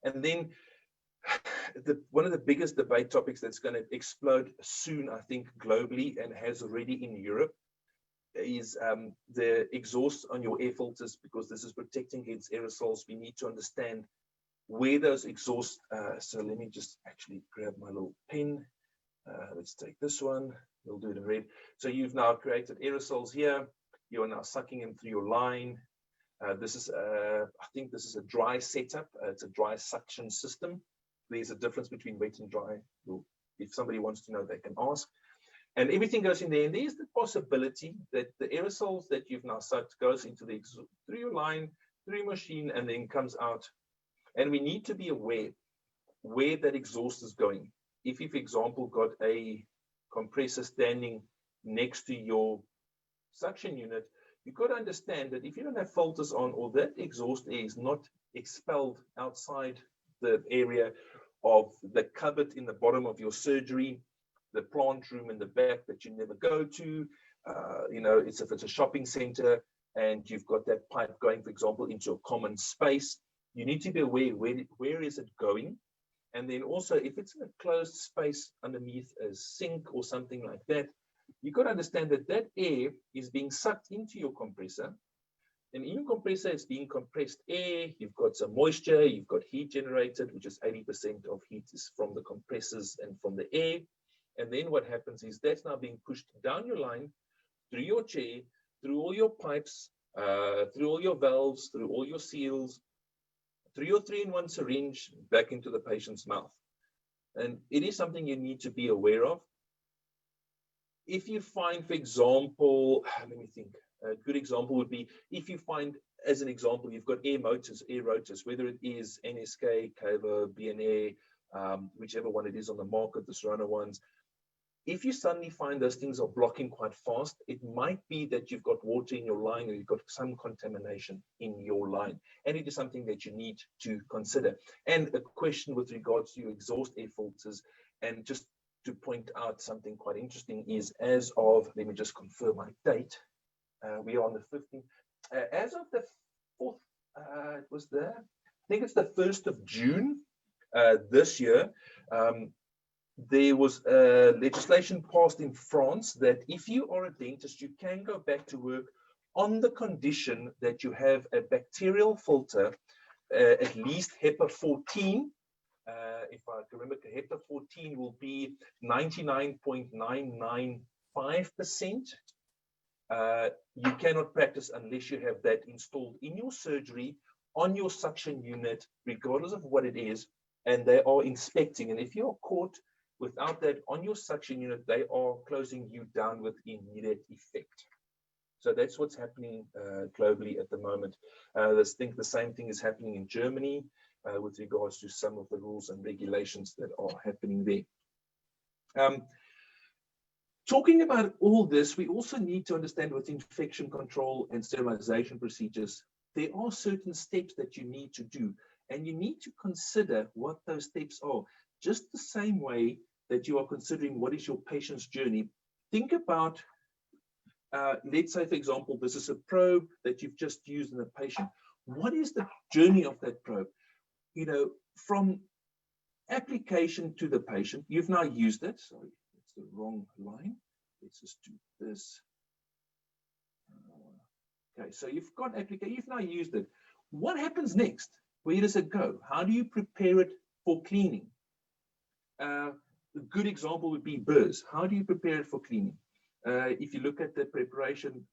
And then one of the biggest debate topics that's going to explode soon, I think, globally, and has already in Europe, is the exhaust on your air filters, because this is protecting against aerosols. We need to understand where those exhausts, so let me just actually grab my little pen. Let's take this one, we'll do it in red. So you've now created aerosols here. You are now sucking them through your line. This is, I think this is a dry setup. It's a dry suction system. There's a difference between wet and dry. If somebody wants to know, they can ask. And everything goes in there. And there's the possibility that the aerosols that you've now sucked goes into the through your line, through your machine, and then comes out. And we need to be aware where that exhaust is going. If you've, for example, got a compressor standing next to your suction unit, you've got to understand that if you don't have filters on, or that exhaust air is not expelled outside the area of the cupboard in the bottom of your surgery, the plant room in the back that you never go to, if it's a shopping center and you've got that pipe going, for example, into a common space, you need to be aware where is it going. And then also, if it's in a closed space underneath a sink or something like that, you've got to understand that that air is being sucked into your compressor. And in your compressor, it's being compressed air. You've got some moisture. You've got heat generated, which is 80% of heat is from the compressors and from the air. And then what happens is that's now being pushed down your line, through your chair, through all your pipes, through all your valves, through all your seals, through your 3-in-1 syringe, back into the patient's mouth. And it is something you need to be aware of. If you find, for example, let me think, a good example would be if you find, as an example, you've got air rotors, whether it is NSK, Kava, BNA, whichever one it is on the market, the Serrano ones. If you suddenly find those things are blocking quite fast, it might be that you've got water in your line or you've got some contamination in your line. And it is something that you need to consider. And a question with regards to your exhaust air filters, and just to point out something quite interesting is, as of, let me just confirm my date, we are on the 15th. As of the 4th, it was there, I think it's the 1st of June this year, there was legislation passed in France that if you are a dentist, you can go back to work on the condition that you have a bacterial filter, at least HEPA 14. If I can remember, HEPA 14 will be 99.995%. You cannot practice unless you have that installed in your surgery, on your suction unit, regardless of what it is, and they are inspecting. And if you're caught without that on your suction unit, they are closing you down with immediate effect. So that's what's happening globally at the moment. I think the same thing is happening in Germany with regards to some of the rules and regulations that are happening there. Talking about all this, we also need to understand with infection control and sterilization procedures, there are certain steps that you need to do, and you need to consider what those steps are. Just the same way that you are considering what is your patient's journey. Think about, let's say, for example, this is a probe that you've just used in a patient. What is the journey of that probe? You know, from application to the patient, you've now used it. Sorry, it's the wrong line. Let's just do this. Okay, so you've got application, you've now used it. What happens next? Where does it go? How do you prepare it for cleaning? A good example would be burrs. How do you prepare it for cleaning? If you look at the preparation,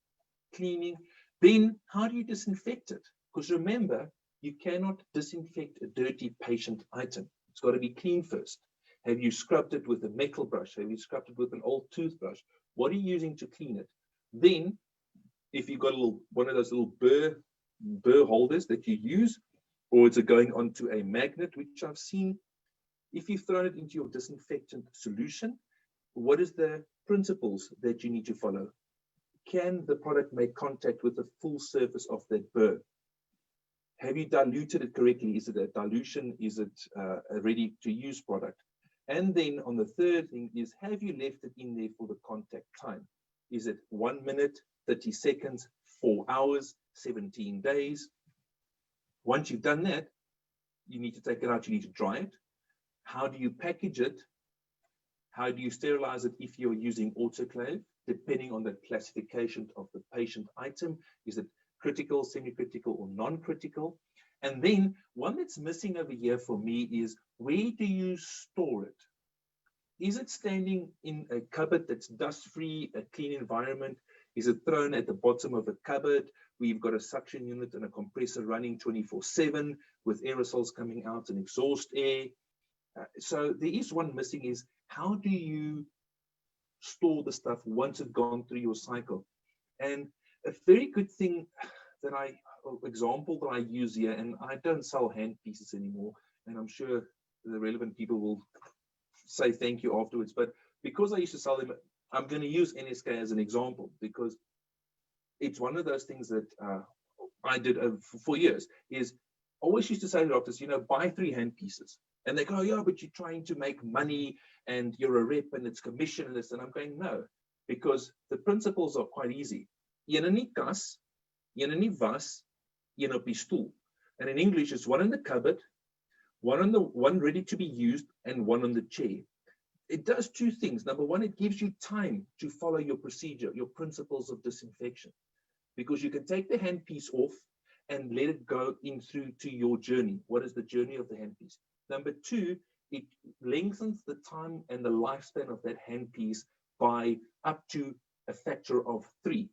cleaning, then how do you disinfect it? Because remember, you cannot disinfect a dirty patient item. It's got to be clean first. Have you scrubbed it with a metal brush? Have you scrubbed it with an old toothbrush? What are you using to clean it? Then, if you've got a little, one of those little burr holders that you use, or it's going onto a magnet, which I've seen, if you've thrown it into your disinfectant solution, what is the principles that you need to follow? Can the product make contact with the full surface of that burr? Have you diluted it correctly? Is it a dilution? Is it a ready-to-use product? And then on the third thing is, have you left it in there for the contact time? Is it 1 minute, 30 seconds, 4 hours, 17 days? Once you've done that, you need to take it out, you need to dry it. How do you package it? How do you sterilize it if you're using autoclave? Depending on the classification of the patient item, is it critical, semi-critical, or non-critical? And then one that's missing over here for me is, where do you store it? Is it standing in a cupboard that's dust-free, a clean environment? Is it thrown at the bottom of a cupboard where you've got a suction unit and a compressor running 24/7 with aerosols coming out and exhaust air? So there is one missing, is how do you store the stuff once it's gone through your cycle? And a very good thing that example that I use here, and I don't sell hand pieces anymore, and I'm sure the relevant people will say thank you afterwards, but because I used to sell them, I'm going to use NSK as an example, because it's one of those things that I did for years, is always used to say to doctors, you know, buy 3 hand pieces. And they go, yeah, but you're trying to make money and you're a rep and it's commission and this. And I'm going, no, because the principles are quite easy. Een nie kas, een nie was, een op die stoel. And in English, it's one in the cupboard, one ready to be used, and one on the chair. It does 2 things. Number one, it gives you time to follow your procedure, your principles of disinfection, because you can take the handpiece off and let it go in through to your journey. What is the journey of the handpiece? Number 2, it lengthens the time and the lifespan of that handpiece by up to a factor of 3.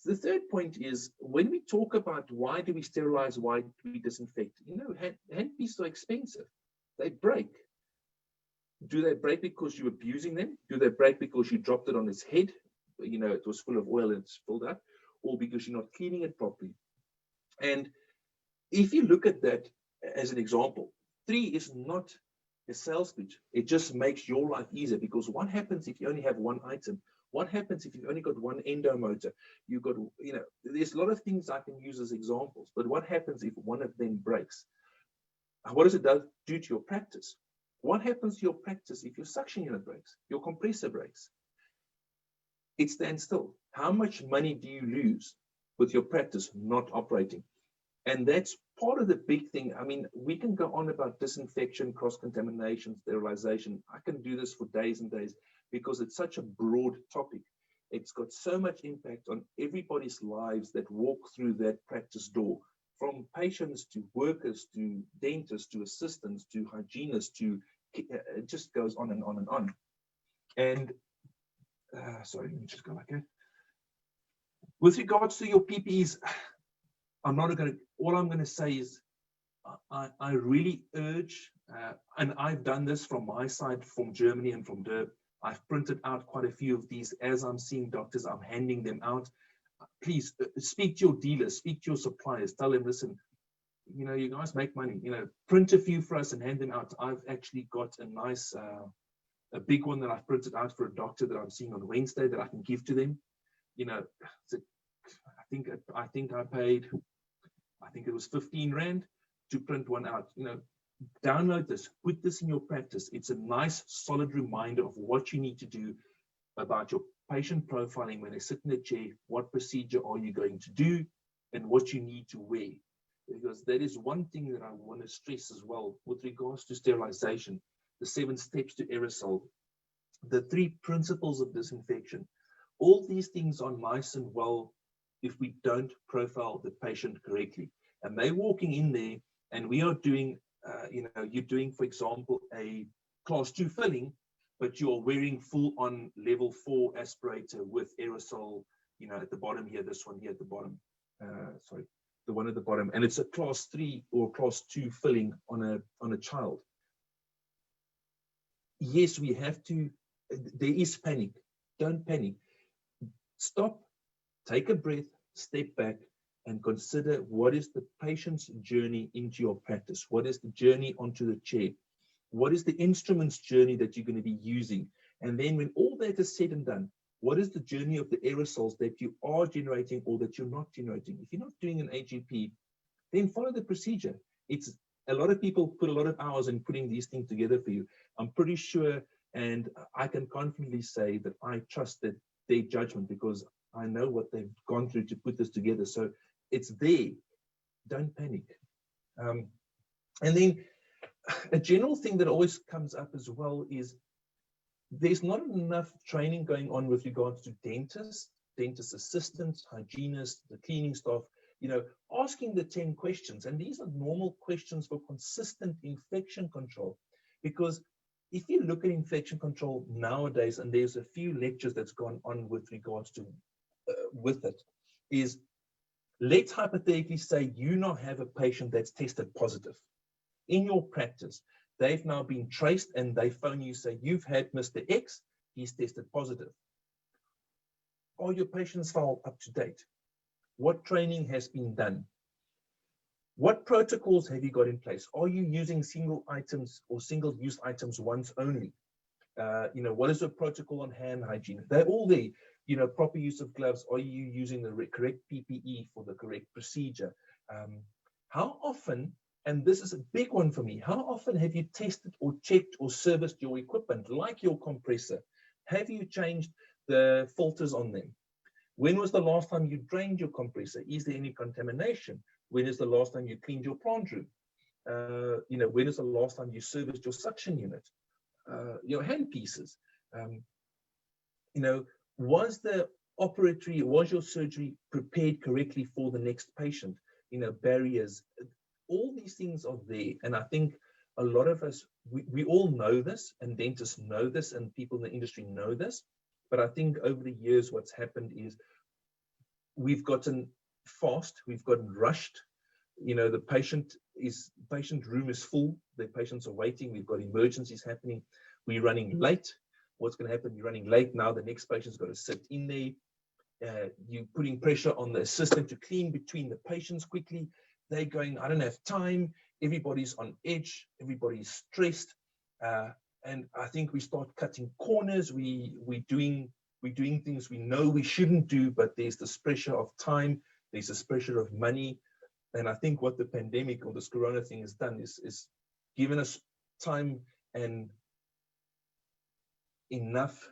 The third point is, when we talk about why do we sterilize, why do we disinfect, hand pieces are expensive. They break. Do they break because you're abusing them? Do they break because you dropped it on its head? It was full of oil and it's filled up, or because you're not cleaning it properly. And if you look at that as an example, 3 is not a sales pitch. It just makes your life easier, because what happens if you only have one item? What happens if you've only got one endo motor? You've got, there's a lot of things I can use as examples, but what happens if one of them breaks? What does it do to your practice? What happens to your practice if your suction unit breaks, your compressor breaks? It stands still. How much money do you lose with your practice not operating? And that's part of the big thing. I mean, we can go on about disinfection, cross-contamination, sterilization. I can do this for days and days, because it's such a broad topic. It's got so much impact on everybody's lives that walk through that practice door, from patients to workers to dentists to assistants to hygienists to, it just goes on and on and on. And sorry, let me just go back here. With regards to your PPEs, all I'm going to say is I really urge, and I've done this from my side, from Germany and from DERB. I've printed out quite a few of these. As I'm seeing doctors, I'm handing them out. Please speak to your dealers, speak to your suppliers, tell them, listen, you guys make money, print a few for us and hand them out. I've actually got a nice, a big one that I've printed out for a doctor that I'm seeing on Wednesday that I can give to them. I think I paid, I think it was 15 Rand to print one out. Download this, put this in your practice. It's a nice, solid reminder of what you need to do about your patient profiling when they sit in the chair. What procedure are you going to do, and what you need to wear? Because that is one thing that I want to stress as well with regards to sterilization, the 7 steps to aerosol, the 3 principles of disinfection. All these things are nice and well if we don't profile the patient correctly. And they're walking in there, and we are doing, you're doing, for example, a class 2 filling, but you're wearing full on level 4 aspirator with aerosol, at the bottom here, this one here at the bottom, sorry, the one at the bottom, and it's a class 3 or class 2 filling on a child. Yes, we have to, there is panic. Don't panic. Stop, take a breath, step back, and consider what is the patient's journey into your practice. What is the journey onto the chair? What is the instrument's journey that you're going to be using? And then when all that is said and done, what is the journey of the aerosols that you are generating or that you're not generating? If you're not doing an AGP, then follow the procedure. It's a lot of people put a lot of hours in putting these things together for you. I'm pretty sure, and I can confidently say that I trust their judgment, because I know what they've gone through to put this together. So it's there. Don't panic. And then a general thing that always comes up as well is there's not enough training going on with regards to dentists, dentist assistants, hygienists, the cleaning staff, asking the 10 questions. And these are normal questions for consistent infection control. Because if you look at infection control nowadays, and there's a few lectures that's gone on with regards to with it, is let's hypothetically say you now have a patient that's tested positive in your practice. They've now been traced, and they phone you, say, you've had Mr. X, he's tested positive. Are your patients' file up to date? What training has been done? What protocols have you got in place? Are you using single items or single-use items once only? What is the protocol on hand hygiene? They're all there. Proper use of gloves. Are you using the correct PPE for the correct procedure? How often, and this is a big one for me, how often have you tested or checked or serviced your equipment, like your compressor? Have you changed the filters on them? When was the last time you drained your compressor? Is there any contamination? When is the last time you cleaned your plant room? When is the last time you serviced your suction unit? Your hand pieces? Was the operatory, was your surgery prepared correctly for the next patient? Barriers, all these things are there. And I think a lot of us, we all know this, and dentists know this, and people in the industry know this. But I think over the years, what's happened is we've gotten fast, we've gotten rushed. You know, the patient room is full, the patients are waiting, we've got emergencies happening, we're running late. What's going to happen? You're running late now, the next patient's got to sit in there. You're putting pressure on the assistant to clean between the patients quickly. They're going, I don't have time. Everybody's on edge, everybody's stressed. And I think we start cutting corners. We're doing things we know we shouldn't do, but there's this pressure of time, there's this pressure of money. And I think what the pandemic or this corona thing has done is given us time and enough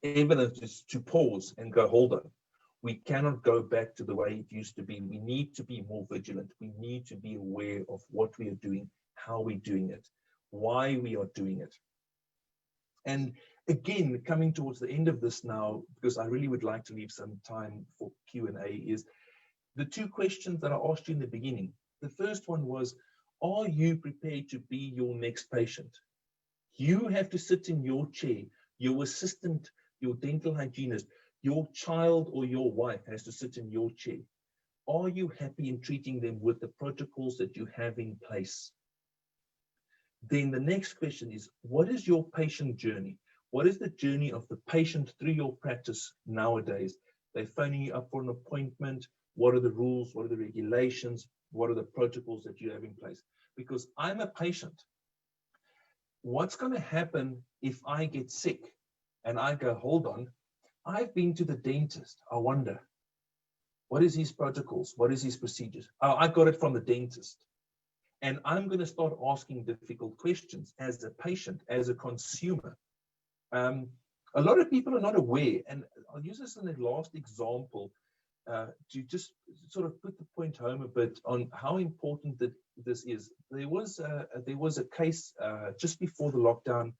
evidence to pause and go, hold on. We cannot go back to the way it used to be. We need to be more vigilant. We need to be aware of what we are doing, how we're doing it, why we are doing it. And again, coming towards the end of this now, because I really would like to leave some time for Q&A, is the two questions that I asked you in the beginning. The first one was, are you prepared to be your next patient? You have to sit in your chair, your assistant, your dental hygienist, your child or your wife has to sit in your chair. Are you happy in treating them with the protocols that you have in place? Then the next question is, what is your patient journey? What is the journey of the patient through your practice nowadays? They're phoning you up for an appointment. What are the rules? What are the regulations? What are the protocols that you have in place? Because I'm a patient. What's going to happen if I get sick and I go, hold on, I've been to the dentist. I wonder, what is his protocols? What is his procedures? Oh, I got it from the dentist. And I'm going to start asking difficult questions as a patient, as a consumer. A lot of people are not aware, and I'll use this in the last example to just sort of put the point home a bit on how important that this is. There was a case just before the lockdown.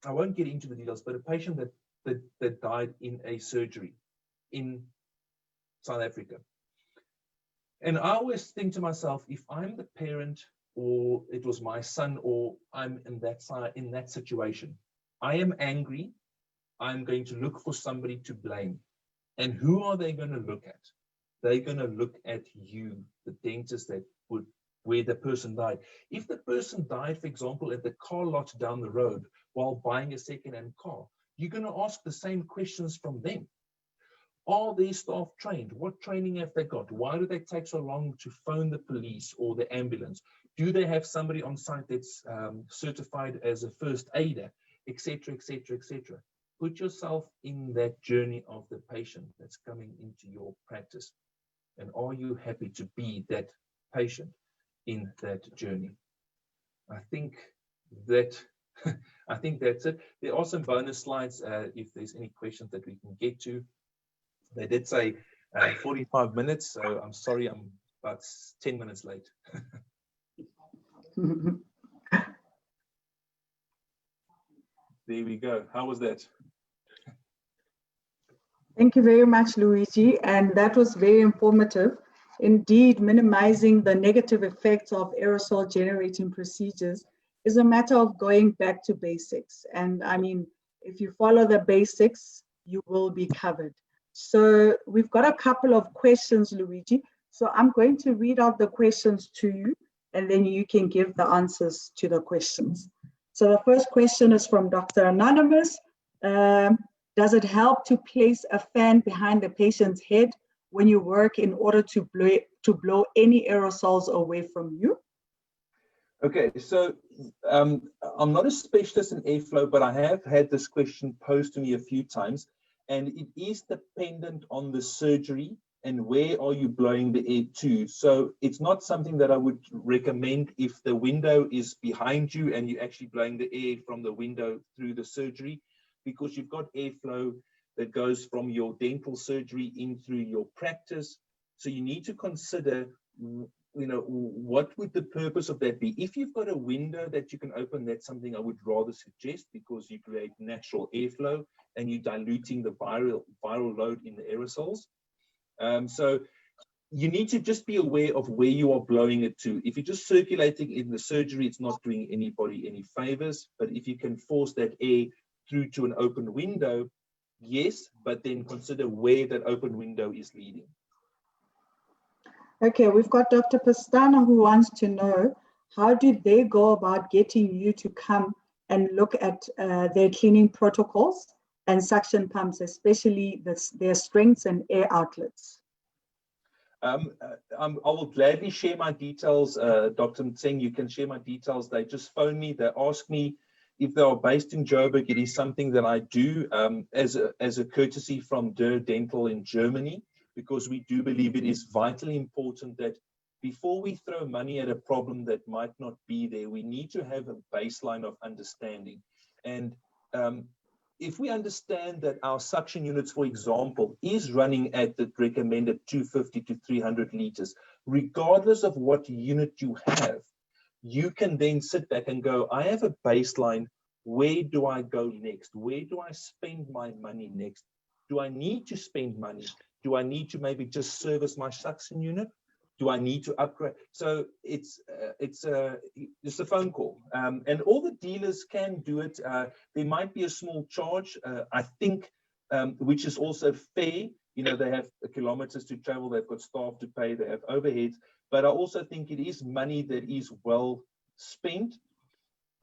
I won't get into the details, but a patient that died in a surgery in South Africa. And I always think to myself, if I'm the parent, or it was my son, or I'm in that situation, I am angry. I'm going to look for somebody to blame. And who are they going to look at? They're going to look at you, the dentist where the person died. If the person died, for example, at the car lot down the road while buying a second-hand car, you're going to ask the same questions from them. Are their staff trained? What training have they got? Why do they take so long to phone the police or the ambulance? Do they have somebody on site that's certified as a first aider, etc., etc., etc.? Put yourself in that journey of the patient that's coming into your practice. And are you happy to be that patient in that journey? I think that's it. There are some bonus slides if there's any questions that we can get to. They did say 45 minutes, so I'm sorry I'm about 10 minutes late. There we go. How was that? Thank you very much, Luigi, and that was very informative. Indeed, minimizing the negative effects of aerosol generating procedures is a matter of going back to basics. And I mean, if you follow the basics, you will be covered. So we've got a couple of questions, Luigi. So I'm going to read out the questions to you, and then you can give the answers to the questions. So the first question is from Dr. Anonymous. Does it help to place a fan behind the patient's head when you work in order to blow any aerosols away from you? Okay, so I'm not a specialist in airflow, but I have had this question posed to me a few times, and it is dependent on the surgery and where are you blowing the air to. So it's not something that I would recommend if the window is behind you and you're actually blowing the air from the window through the surgery, because you've got airflow that goes from your dental surgery in through your practice. So you need to consider, what would the purpose of that be? If you've got a window that you can open, that's something I would rather suggest, because you create natural airflow and you're diluting the viral load in the aerosols. So you need to just be aware of where you are blowing it to. If you're just circulating in the surgery, it's not doing anybody any favors. But if you can force that air through to an open window, yes, but then consider where that open window is leading. Okay, we've got Dr. Pastana who wants to know, how do they go about getting you to come and look at their cleaning protocols and suction pumps, especially their strengths and air outlets? I will gladly share my details, Dr. Mtseng. You can share my details. They just phone me. They ask me if they are based in Joburg. It is something that I do as a courtesy from Der Dental in Germany, because we do believe it is vitally important that before we throw money at a problem that might not be there, we need to have a baseline of understanding. And if we understand that our suction units, for example, is running at the recommended 250 to 300 liters, regardless of what unit you have, you can then sit back and go, I have a baseline. Where do I go next? Where do I spend my money next? Do I need to spend money? Do I need to maybe just service my suction unit? Do I need to upgrade? So it's just a phone call, and all the dealers can do it. There might be a small charge, I think, which is also fair. You know, they have kilometers to travel, they've got staff to pay, they have overheads. But I also think it is money that is well spent,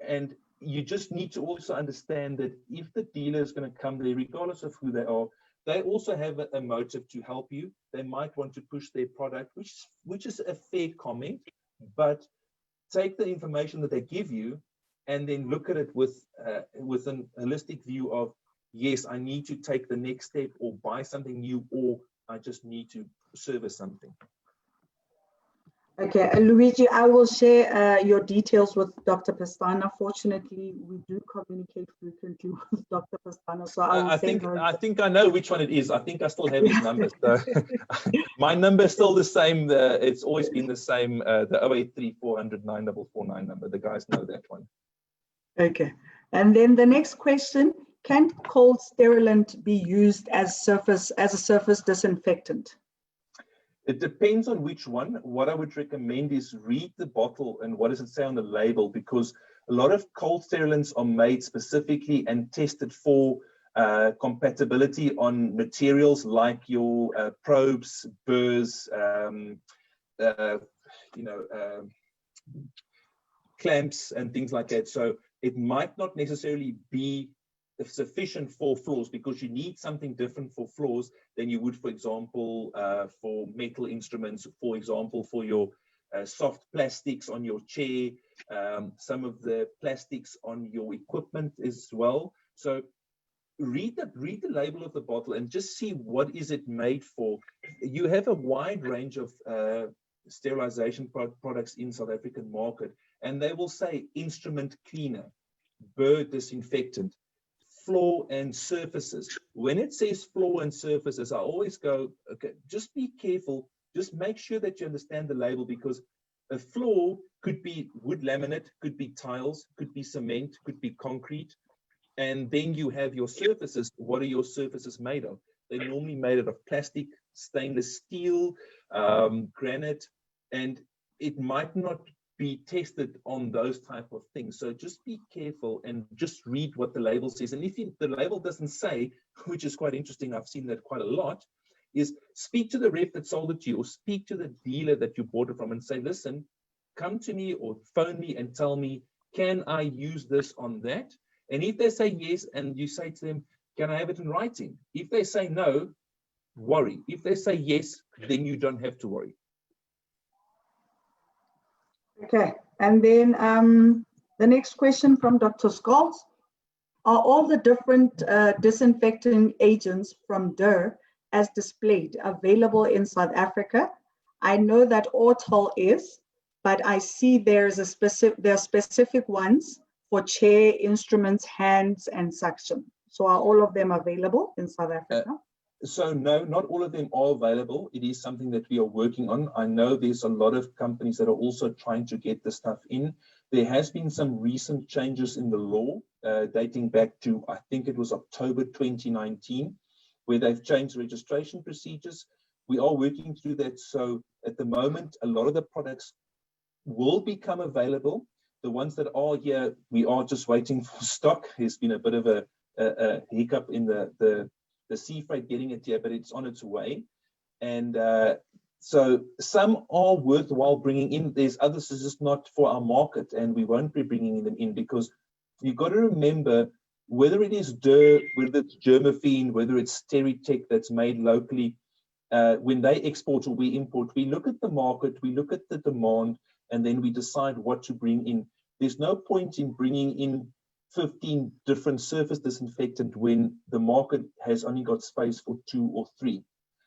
and you just need to also understand that if the dealer is going to come there, regardless of who they are, they also have a motive to help you. They might want to push their product, which is a fair comment, but take the information that they give you and then look at it with an holistic view of, yes, I need to take the next step or buy something new, or I just need to service something. Okay, Luigi, I will share your details with Dr. Pastana. Fortunately, we do communicate frequently with Dr. Pastana, so I think I know which one it is. I think I still have his number. So my number is still the same. It's always been the same. The 083 400 9449 number. The guys know that one. Okay, and then the next question: can cold sterilant be used as a surface disinfectant? It depends on which one. What I would recommend is read the bottle and what does it say on the label, because a lot of cold sterilants are made specifically and tested for compatibility on materials like your probes, burrs, clamps and things like that. So it might not necessarily be sufficient for floors, because you need something different for floors than you would, for example, for metal instruments, for example, for your soft plastics on your chair, some of the plastics on your equipment as well. So read the label of the bottle and just see what is it made for. You have a wide range of sterilization products in South African market, and they will say instrument cleaner, burr disinfectant, floor and surfaces. When it says floor and surfaces, I always go, okay, just be careful. Just make sure that you understand the label, because a floor could be wood laminate, could be tiles, could be cement, could be concrete. And then you have your surfaces. What are your surfaces made of? They're normally made out of plastic, stainless steel, granite, and it might not be tested on those type of things. So just be careful and just read what the label says. And if the label doesn't say, which is quite interesting, I've seen that quite a lot, is speak to the rep that sold it to you, or speak to the dealer that you bought it from and say, listen, come to me or phone me and tell me, can I use this on that? And if they say yes, and you say to them, can I have it in writing? If they say no, worry. If they say yes, then you don't have to worry. Okay, and then the next question from Dr. Scholz: are all the different disinfecting agents from DER as displayed available in South Africa? I know that Ortol is, but I see there are specific ones for chair, instruments, hands, and suction. So are all of them available in South Africa? So no, not all of them are available. It is something that we are working on. I know there's a lot of companies that are also trying to get the stuff in. There has been some recent changes in the law dating back to, I think it was October 2019, where they've changed registration procedures. We are working through that. So at the moment, a lot of the products will become available. The ones that are here, we are just waiting for stock. There's been a bit of a hiccup in the the sea freight getting it here, but it's on its way. And so some are worthwhile bringing in. There's others who's just not for our market, and we won't be bringing them in, because you've got to remember, whether it is whether it's germaphene, whether it's Steritech that's made locally, when they export or we import, we look at the market, we look at the demand, and then we decide what to bring in. There's no point in bringing in 15 different surface disinfectant when the market has only got space for 2 or 3.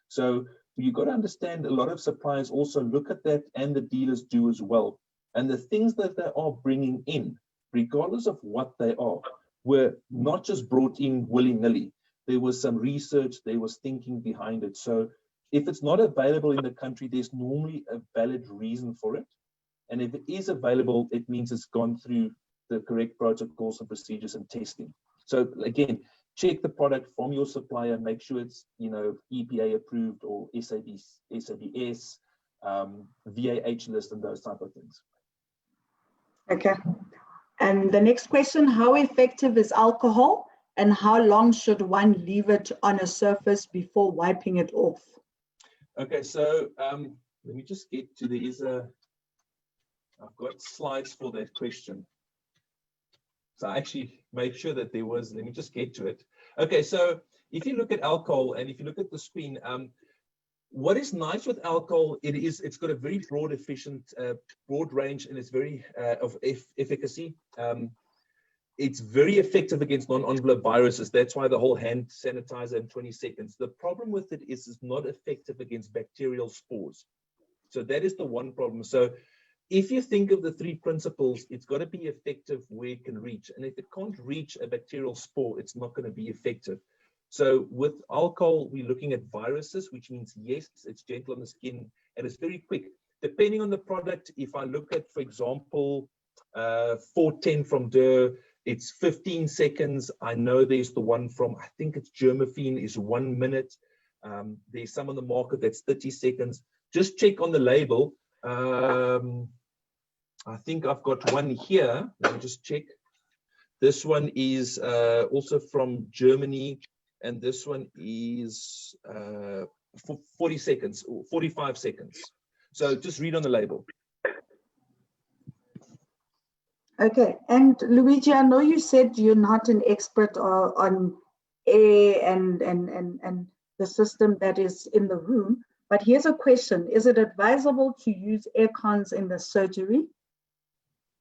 So you've got to understand, a lot of suppliers also look at that, and the dealers do as well. And the things that they are bringing in, regardless of what they are, were not just brought in willy-nilly. There was some research, there was thinking behind it. So if it's not available in the country, there's normally a valid reason for it. And if it is available, it means it's gone through the correct protocols and procedures and testing. So again, check the product from your supplier, make sure it's, you know, EPA approved or SABS, VAH list, and those type of things. Okay. And the next question, how effective is alcohol, and how long should one leave it on a surface before wiping it off? Okay, so let me just get to, I've got slides for that question. So I actually made sure that there was, let me just get to it. Okay, so if you look at alcohol, and if you look at the screen, what is nice with alcohol, it's got a very broad range, and it's very of efficacy. It's very effective against non-envelope viruses. That's why the whole hand sanitizer in 20 seconds. The problem with it is it's not effective against bacterial spores. So that is the one problem. So if you think of the 3 principles, it's got to be effective where it can reach. And if it can't reach a bacterial spore, it's not going to be effective. So with alcohol, we're looking at viruses, which means, yes, it's gentle on the skin, and it's very quick. Depending on the product, if I look at, for example, 410 from Durr, it's 15 seconds. I know there's the one from, I think it's germaphene, is 1 minute. There's some on the market that's 30 seconds. Just check on the label. I think I've got one here. Let me just check. This one is also from Germany, and this one is 40 seconds or 45 seconds. So just read on the label. Okay, and Luigi, I know you said you're not an expert on air and the system that is in the room, but here's a question. Is it advisable to use air cons in the surgery?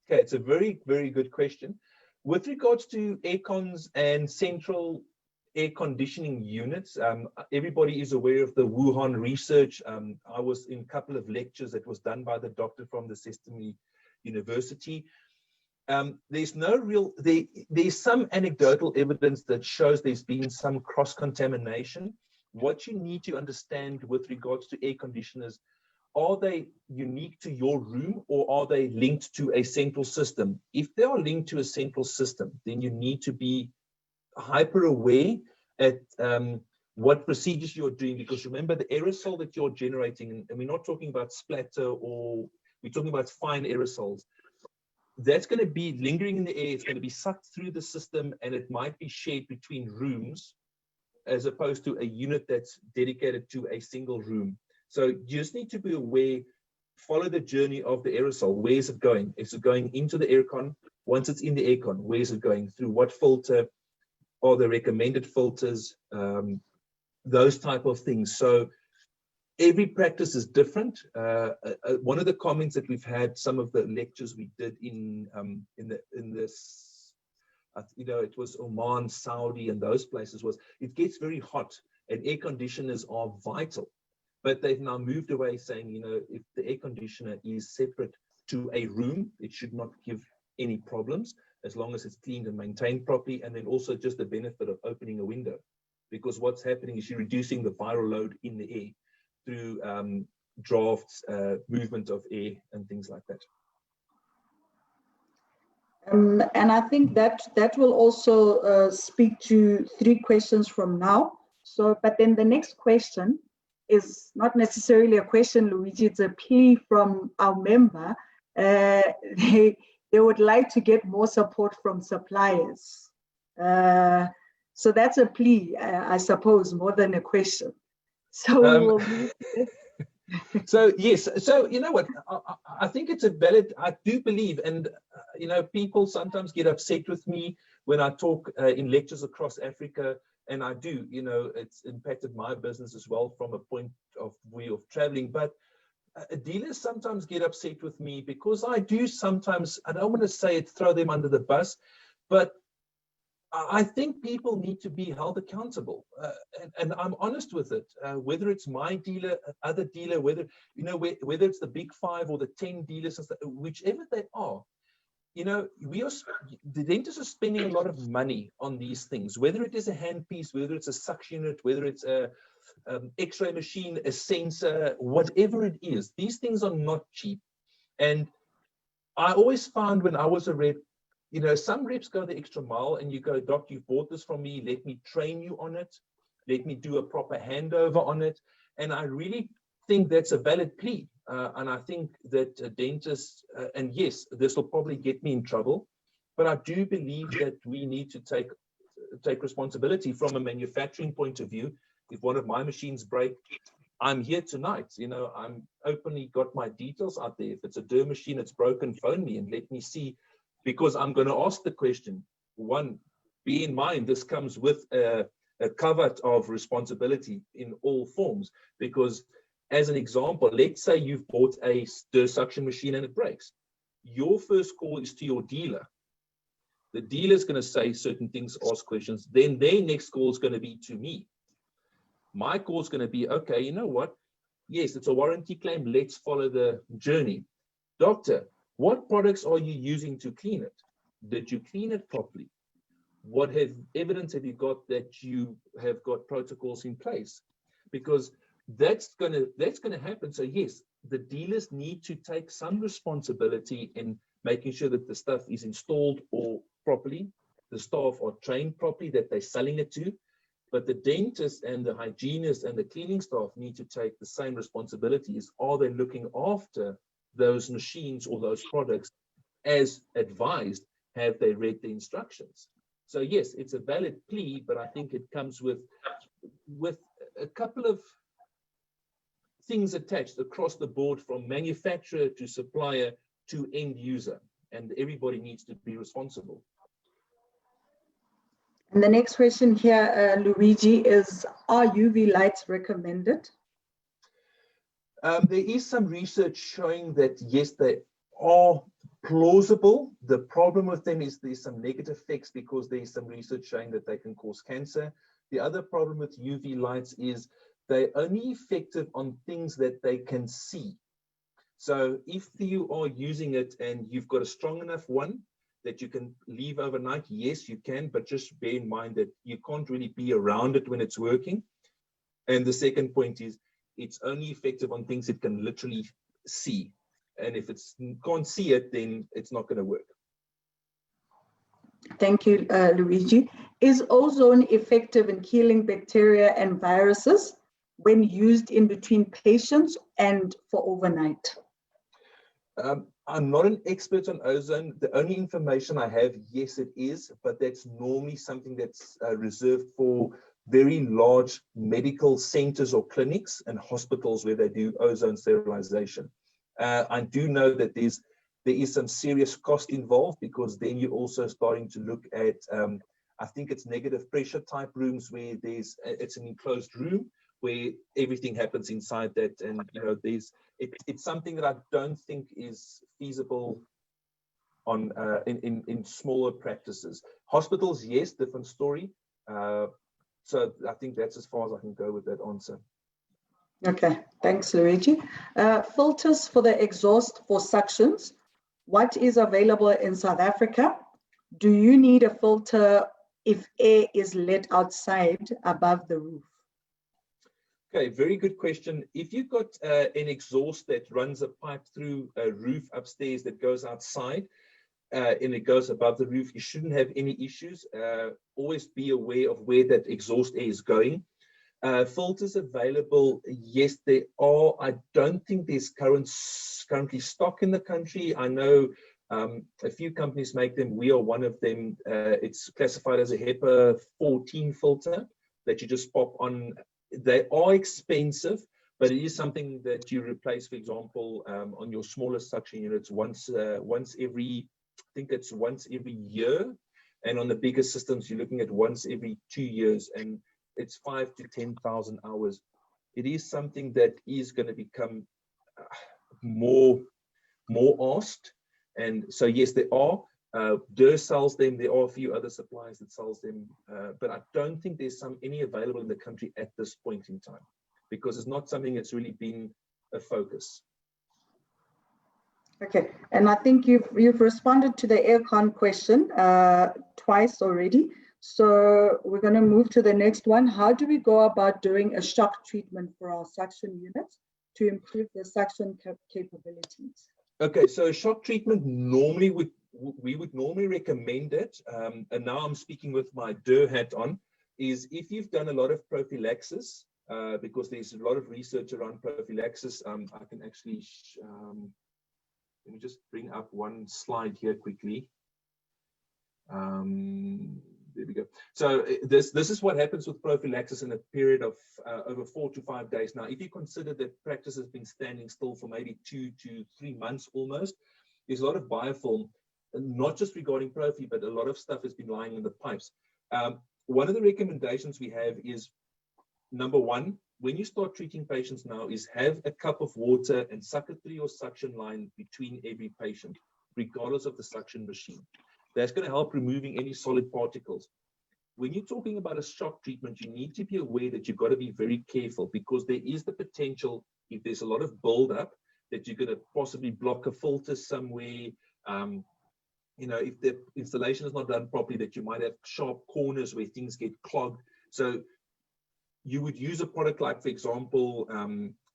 Okay, it's a very, very good question. With regards to air cons and central air conditioning units, everybody is aware of the Wuhan research. I was in a couple of lectures that was done by the doctor from the Steri University. There's no real, there's some anecdotal evidence that shows there's been some cross-contamination. What you need to understand with regards to air conditioners, are they unique to your room, or are they linked to a central system? If they are linked to a central system, then you need to be hyper aware at what procedures you're doing, because remember, the aerosol that you're generating, and we're not talking about splatter, or we're talking about fine aerosols, that's going to be lingering in the air. It's going to be sucked through the system, and it might be shared between rooms as opposed to a unit that's dedicated to a single room. So you just need to be aware, follow the journey of the aerosol. Where is it going? Is it going into the aircon? Once it's in the aircon, where is it going? Through what filter? Are the recommended filters? Those type of things. So every practice is different. One of the comments that we've had, some of the lectures we did in this, you know, it was Oman, Saudi, and those places, was it gets very hot, and air conditioners are vital. But they've now moved away, saying, you know, if the air conditioner is separate to a room, it should not give any problems, as long as it's cleaned and maintained properly. And then also just the benefit of opening a window, because what's happening is you're reducing the viral load in the air through drafts, movement of air, and things like that. And I think that will also speak to 3 questions from now. So, but then the next question is not necessarily a question, Luigi, it's a plea from our member. They would like to get more support from suppliers. So that's a plea, I suppose, more than a question. So we'll move to this. So yes, so you know what, I think it's a valid, I do believe, and you know, people sometimes get upset with me when I talk in lectures across Africa, and I do, you know, it's impacted my business as well from a point of view of traveling, but dealers sometimes get upset with me because I do sometimes, I don't want to say it, throw them under the bus, but I think people need to be held accountable, and I'm honest with it. Whether it's my dealer, other dealer, whether you know, whether it's the big 5 or the 10 dealers, whichever they are, you know, the dentists are spending a lot of money on these things. Whether it is a handpiece, whether it's a suction unit, whether it's a X-ray machine, a sensor, whatever it is, these things are not cheap. And I always found when I was a rep, you know, some reps go the extra mile and you go, Doc, you bought this from me. Let me train you on it. Let me do a proper handover on it. And I really think that's a valid plea. And I think that dentists, and yes, this will probably get me in trouble, but I do believe that we need to take responsibility from a manufacturing point of view. If one of my machines break, I'm here tonight. You know, I'm openly got my details out there. If it's a derm machine, it's broken, phone me and let me see. Because I'm going to ask the question, one, be in mind, this comes with a covert of responsibility in all forms. Because as an example, let's say you've bought a stir suction machine and it breaks. Your first call is to your dealer. The dealer is going to say certain things, ask questions. Then their next call is going to be to me. My call is going to be, okay, you know what? Yes, it's a warranty claim. Let's follow the journey. Doctor, what products are you using to clean it? Did you clean it properly? What evidence have you got that you have got protocols in place? Because that's gonna happen. So yes, the dealers need to take some responsibility in making sure that the stuff is installed or properly, the staff are trained properly, that they're selling it to. But the dentists and the hygienists and the cleaning staff need to take the same responsibilities. Are they looking after those machines or those products as advised? Have they read the instructions? So yes, it's a valid plea, but I think it comes with a couple of things attached across the board, from manufacturer to supplier to end user, and everybody needs to be responsible. And the next question here, Luigi, is, are UV lights recommended? There is some research showing that yes, they are plausible. The problem with them is there's some negative effects, because there's some research showing that they can cause cancer. The other problem with UV lights is they're only effective on things that they can see. So if you are using it and you've got a strong enough one that you can leave overnight, yes, you can, but just bear in mind that you can't really be around it when it's working. And the second point is, it's only effective on things it can literally see. And if it's can't see it, then it's not going to work. Thank you, Luigi. Is ozone effective in killing bacteria and viruses when used in between patients and for overnight? I'm not an expert on ozone. The only information I have, yes, it is, but that's normally something that's reserved for very large medical centers or clinics and hospitals where they do ozone sterilization. I do know that there is some serious cost involved, because then you're also starting to look at, I think it's negative pressure type rooms, where it's an enclosed room where everything happens inside that, and you know, it's something that I don't think is feasible on in smaller practices. Hospitals, yes, different story. So I think that's as far as I can go with that answer. Okay, thanks, Luigi. Filters for the exhaust for suctions. What is available in South Africa? Do you need a filter if air is let outside above the roof? Okay, very good question. If you've got an exhaust that runs a pipe through a roof upstairs that goes outside, and it goes above the roof, you shouldn't have any issues. Always be aware of where that exhaust air is going. Filters available, yes, there are. I don't think there's currently stock in the country. I know A few companies make them. We are one of them. It's classified as a HEPA 14 filter that you just pop on. They are expensive, but it is something that you replace, for example, on your smaller suction units once every, I think it's once every year. And on the bigger systems, you're looking at once every 2 years, and it's 5,000 to 10,000 hours. It is something that is going to become more asked. And so, yes, there are. DER sells them. There are a few other suppliers that sells them, but I don't think there's any available in the country at this point in time, because it's not something that's really been a focus. Okay, and I think you've responded to the aircon question twice already. So we're going to move to the next one. How do we go about doing a shock treatment for our suction units to improve the suction capabilities? Okay, so shock treatment normally we would normally recommend it, and now I'm speaking with my DER hat on, is if you've done a lot of prophylaxis, because there's a lot of research around prophylaxis. I can actually, let me just bring up one slide here quickly. There we go. So this is what happens with prophylaxis in a period of over 4 to 5 days. Now, if you consider that practice has been standing still for maybe 2 to 3 months almost, there's a lot of biofilm, not just regarding prophy, but a lot of stuff has been lying in the pipes. One of the recommendations we have is, number one, when you start treating patients now, is have a cup of water and suck it through your suction line between every patient, regardless of the suction machine. That's going to help removing any solid particles. When you're talking about a shock treatment, you need to be aware that you've got to be very careful, because there is the potential, if there's a lot of buildup, that you're going to possibly block a filter somewhere. You know, if the installation is not done properly, that you might have sharp corners where things get clogged. So you would use a product like, for example,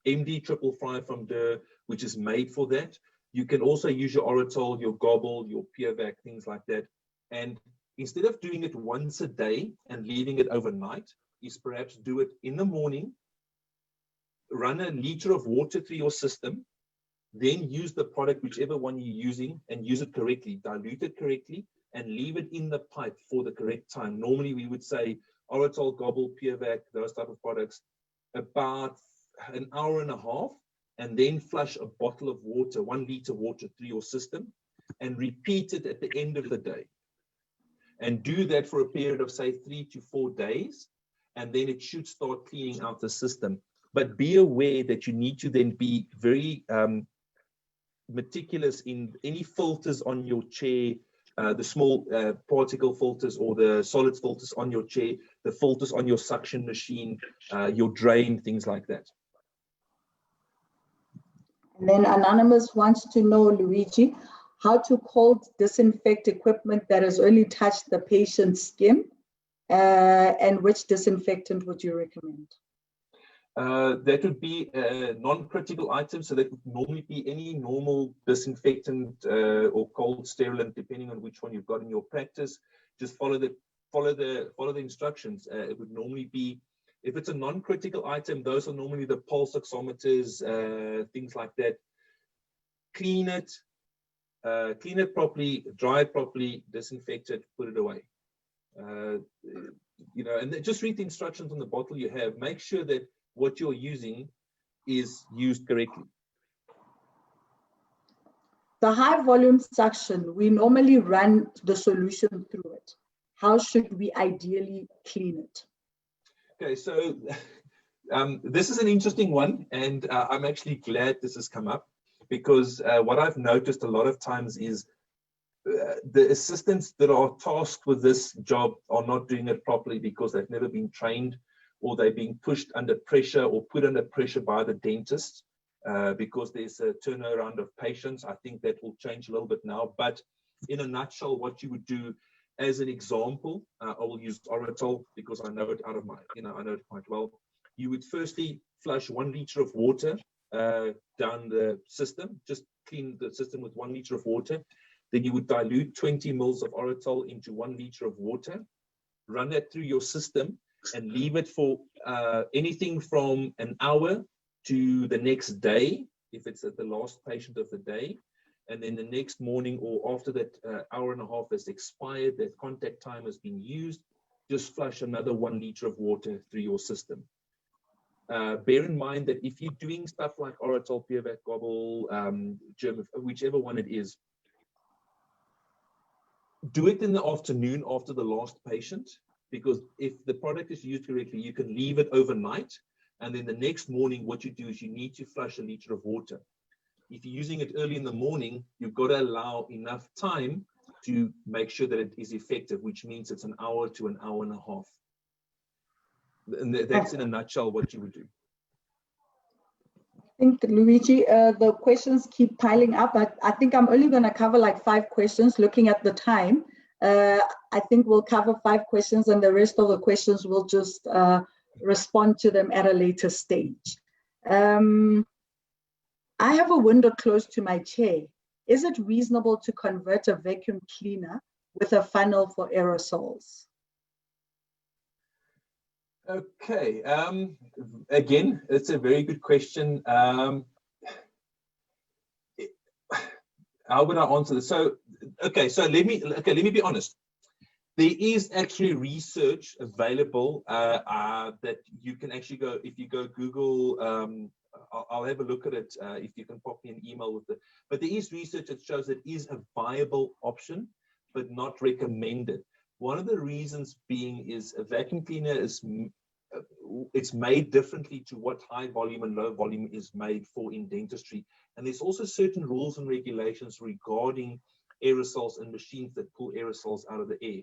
MD 555 from DER, which is made for that. You can also use your Aerosol, your Gobble, your PureVac, things like that. And instead of doing it once a day and leaving it overnight, is perhaps do it in the morning, run a liter of water through your system, then use the product, whichever one you're using, and use it correctly, dilute it correctly, and leave it in the pipe for the correct time. Normally, we would say Aerosol, Gobble, PureVac, those type of products, about an hour and a half, and then flush a bottle of water, 1 liter water through your system, and repeat it at the end of the day. And do that for a period of, say, 3 to 4 days, and then it should start cleaning out the system. But be aware that you need to then be very meticulous in any filters on your chair, the small particle filters or the solids filters on your chair, the filters on your suction machine, your drain, things like that. And then Anonymous wants to know, Luigi, how to cold disinfect equipment that has only touched the patient's skin, and which disinfectant would you recommend? That would be a non-critical item, so that would normally be any normal disinfectant or cold sterilant, depending on which one you've got in your practice. Just follow the instructions. It would normally be, if it's a non-critical item, those are normally the pulse oximeters, things like that. Clean it properly, dry it properly, disinfect it, put it away. You know, and just read the instructions on the bottle you have. Make sure that what you're using is used correctly. The high volume suction, we normally run the solution through it. How should we ideally clean it? Okay, so this is an interesting one, and I'm actually glad this has come up, because what I've noticed a lot of times is the assistants that are tasked with this job are not doing it properly because they've never been trained, or they're being pushed under pressure or put under pressure by the dentist because there's a turnaround of patients. I think that will change a little bit now, but in a nutshell, what you would do, as an example, I will use Aerosol because I know it out of my, I know it quite well. You would firstly flush 1 liter of water down the system, just clean the system with 1 liter of water. Then you would dilute 20 mils of Aerosol into 1 liter of water, run that through your system, and leave it for anything from an hour to the next day, if it's at the last patient of the day. and then the next morning or after that hour and a half has expired, that contact time has been used, just flush another 1 liter of water through your system. Bear in mind that if you're doing stuff like Aerosol, Piervac, Gobble, German, whichever one it is, do it in the afternoon after the last patient, because if the product is used correctly, you can leave it overnight, and then the next morning what you do is you need to flush 1 liter of water. If you're using it early in the morning, you've got to allow enough time to make sure that it is effective, which means it's an hour to an hour and a half. And that's in a nutshell what you would do. I think, Luigi, the questions keep piling up. I think I'm only going to cover like 5 questions looking at the time. I think we'll cover 5 questions, and the rest of the questions we'll just respond to them at a later stage. I have a window close to my chair. Is it reasonable to convert a vacuum cleaner with a funnel for aerosols? Okay, again, it's a very good question. How would I answer this? So, okay, so let me be honest. There is actually research available that you can actually go, if you go Google, I'll have a look at it if you can pop me an email with it. But there is research that shows it is a viable option, but not recommended. One of the reasons being is a vacuum cleaner is it's made differently to what high volume and low volume is made for in dentistry. And there's also certain rules and regulations regarding aerosols and machines that pull aerosols out of the air,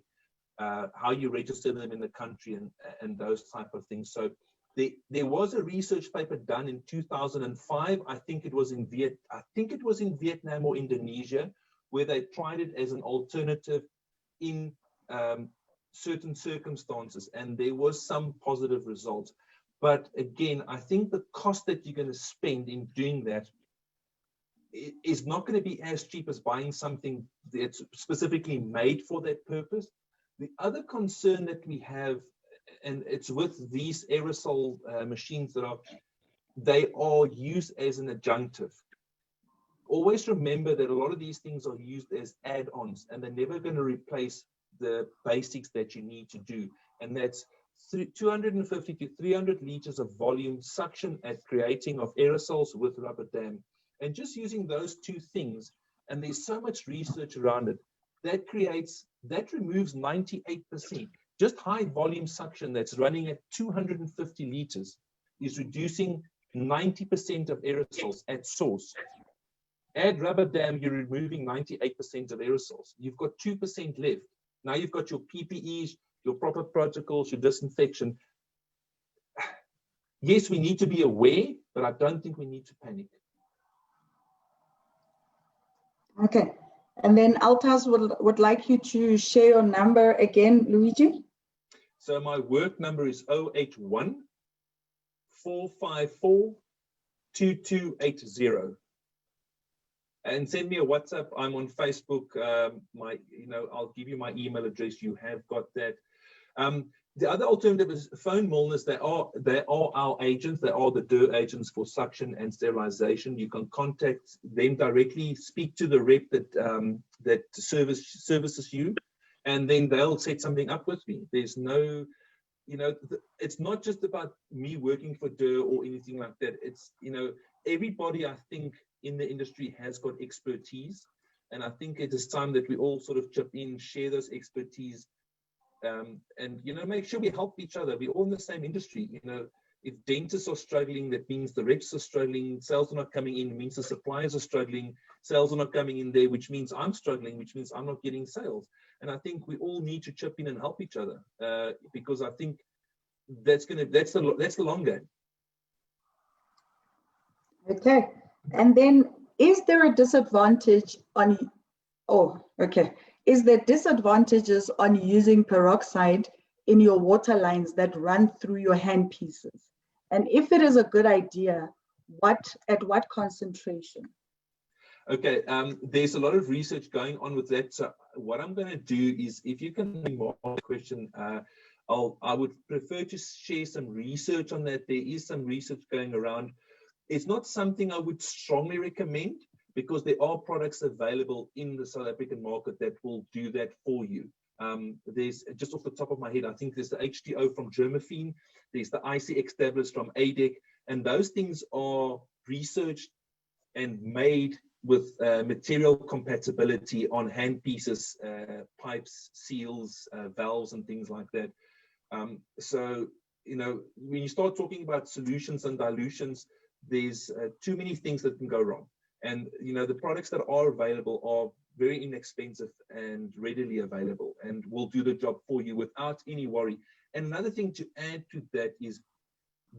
how you register them in the country and those type of things. So there was a research paper done in 2005. I think it was in Vietnam or Indonesia, where they tried it as an alternative in certain circumstances, and there was some positive results. But again, I think the cost that you're going to spend in doing that is not going to be as cheap as buying something that's specifically made for that purpose. The other concern that we have, and it's with these aerosol machines they are used as an adjunctive. Always remember that a lot of these things are used as add-ons, and they're never going to replace the basics that you need to do, and that's 250 to 300 liters of volume suction at creating of aerosols with rubber dam, and just using those 2 things, and there's so much research around it, that removes 98%. Just high volume suction that's running at 250 liters is reducing 90% of aerosols at source. Add rubber dam, you're removing 98% of aerosols. You've got 2% left. Now you've got your PPEs, your proper protocols, your disinfection. Yes, we need to be aware, but I don't think we need to panic. Okay, and then Altaz would like you to share your number again, Luigi. So my work number is 081 454 2280. And send me a WhatsApp. I'm on Facebook. I'll give you my email address. You have got that. The other alternative is phone Milners. They are our agents. They are the DER agents for suction and sterilization. You can contact them directly. Speak to the rep that services you, and then they'll set something up with me. There's no, it's not just about me working for DER or anything like that. It's everybody, I think, in the industry has got expertise, and I think it is time that we all sort of chip in, share those expertise, and make sure we help each other. We're all in the same industry. If dentists are struggling, that means the reps are struggling. Sales are not coming in, means the suppliers are struggling. Sales are not coming in there, which means I'm struggling, which means I'm not getting sales. And I think we all need to chip in and help each other, because I think that's the long game. Okay. And then, is there a disadvantage is there disadvantages on using peroxide in your water lines that run through your handpieces? And if it is a good idea, at what concentration? Okay, there's a lot of research going on with that. So what I'm going to do is, if you can more question, I would prefer to share some research on that. There is some research going around. It's not something I would strongly recommend, because there are products available in the South African market that will do that for you. There's, just off the top of my head, I think there's the H2O from Germafene, there's the ICX tablets from ADEC, and those things are researched and made with material compatibility on handpieces, pipes, seals, valves, and things like that. So, you know, when you start talking about solutions and dilutions, there's too many things that can go wrong. And, you know, the products that are available are very inexpensive and readily available and will do the job for you without any worry. And another thing to add to that is,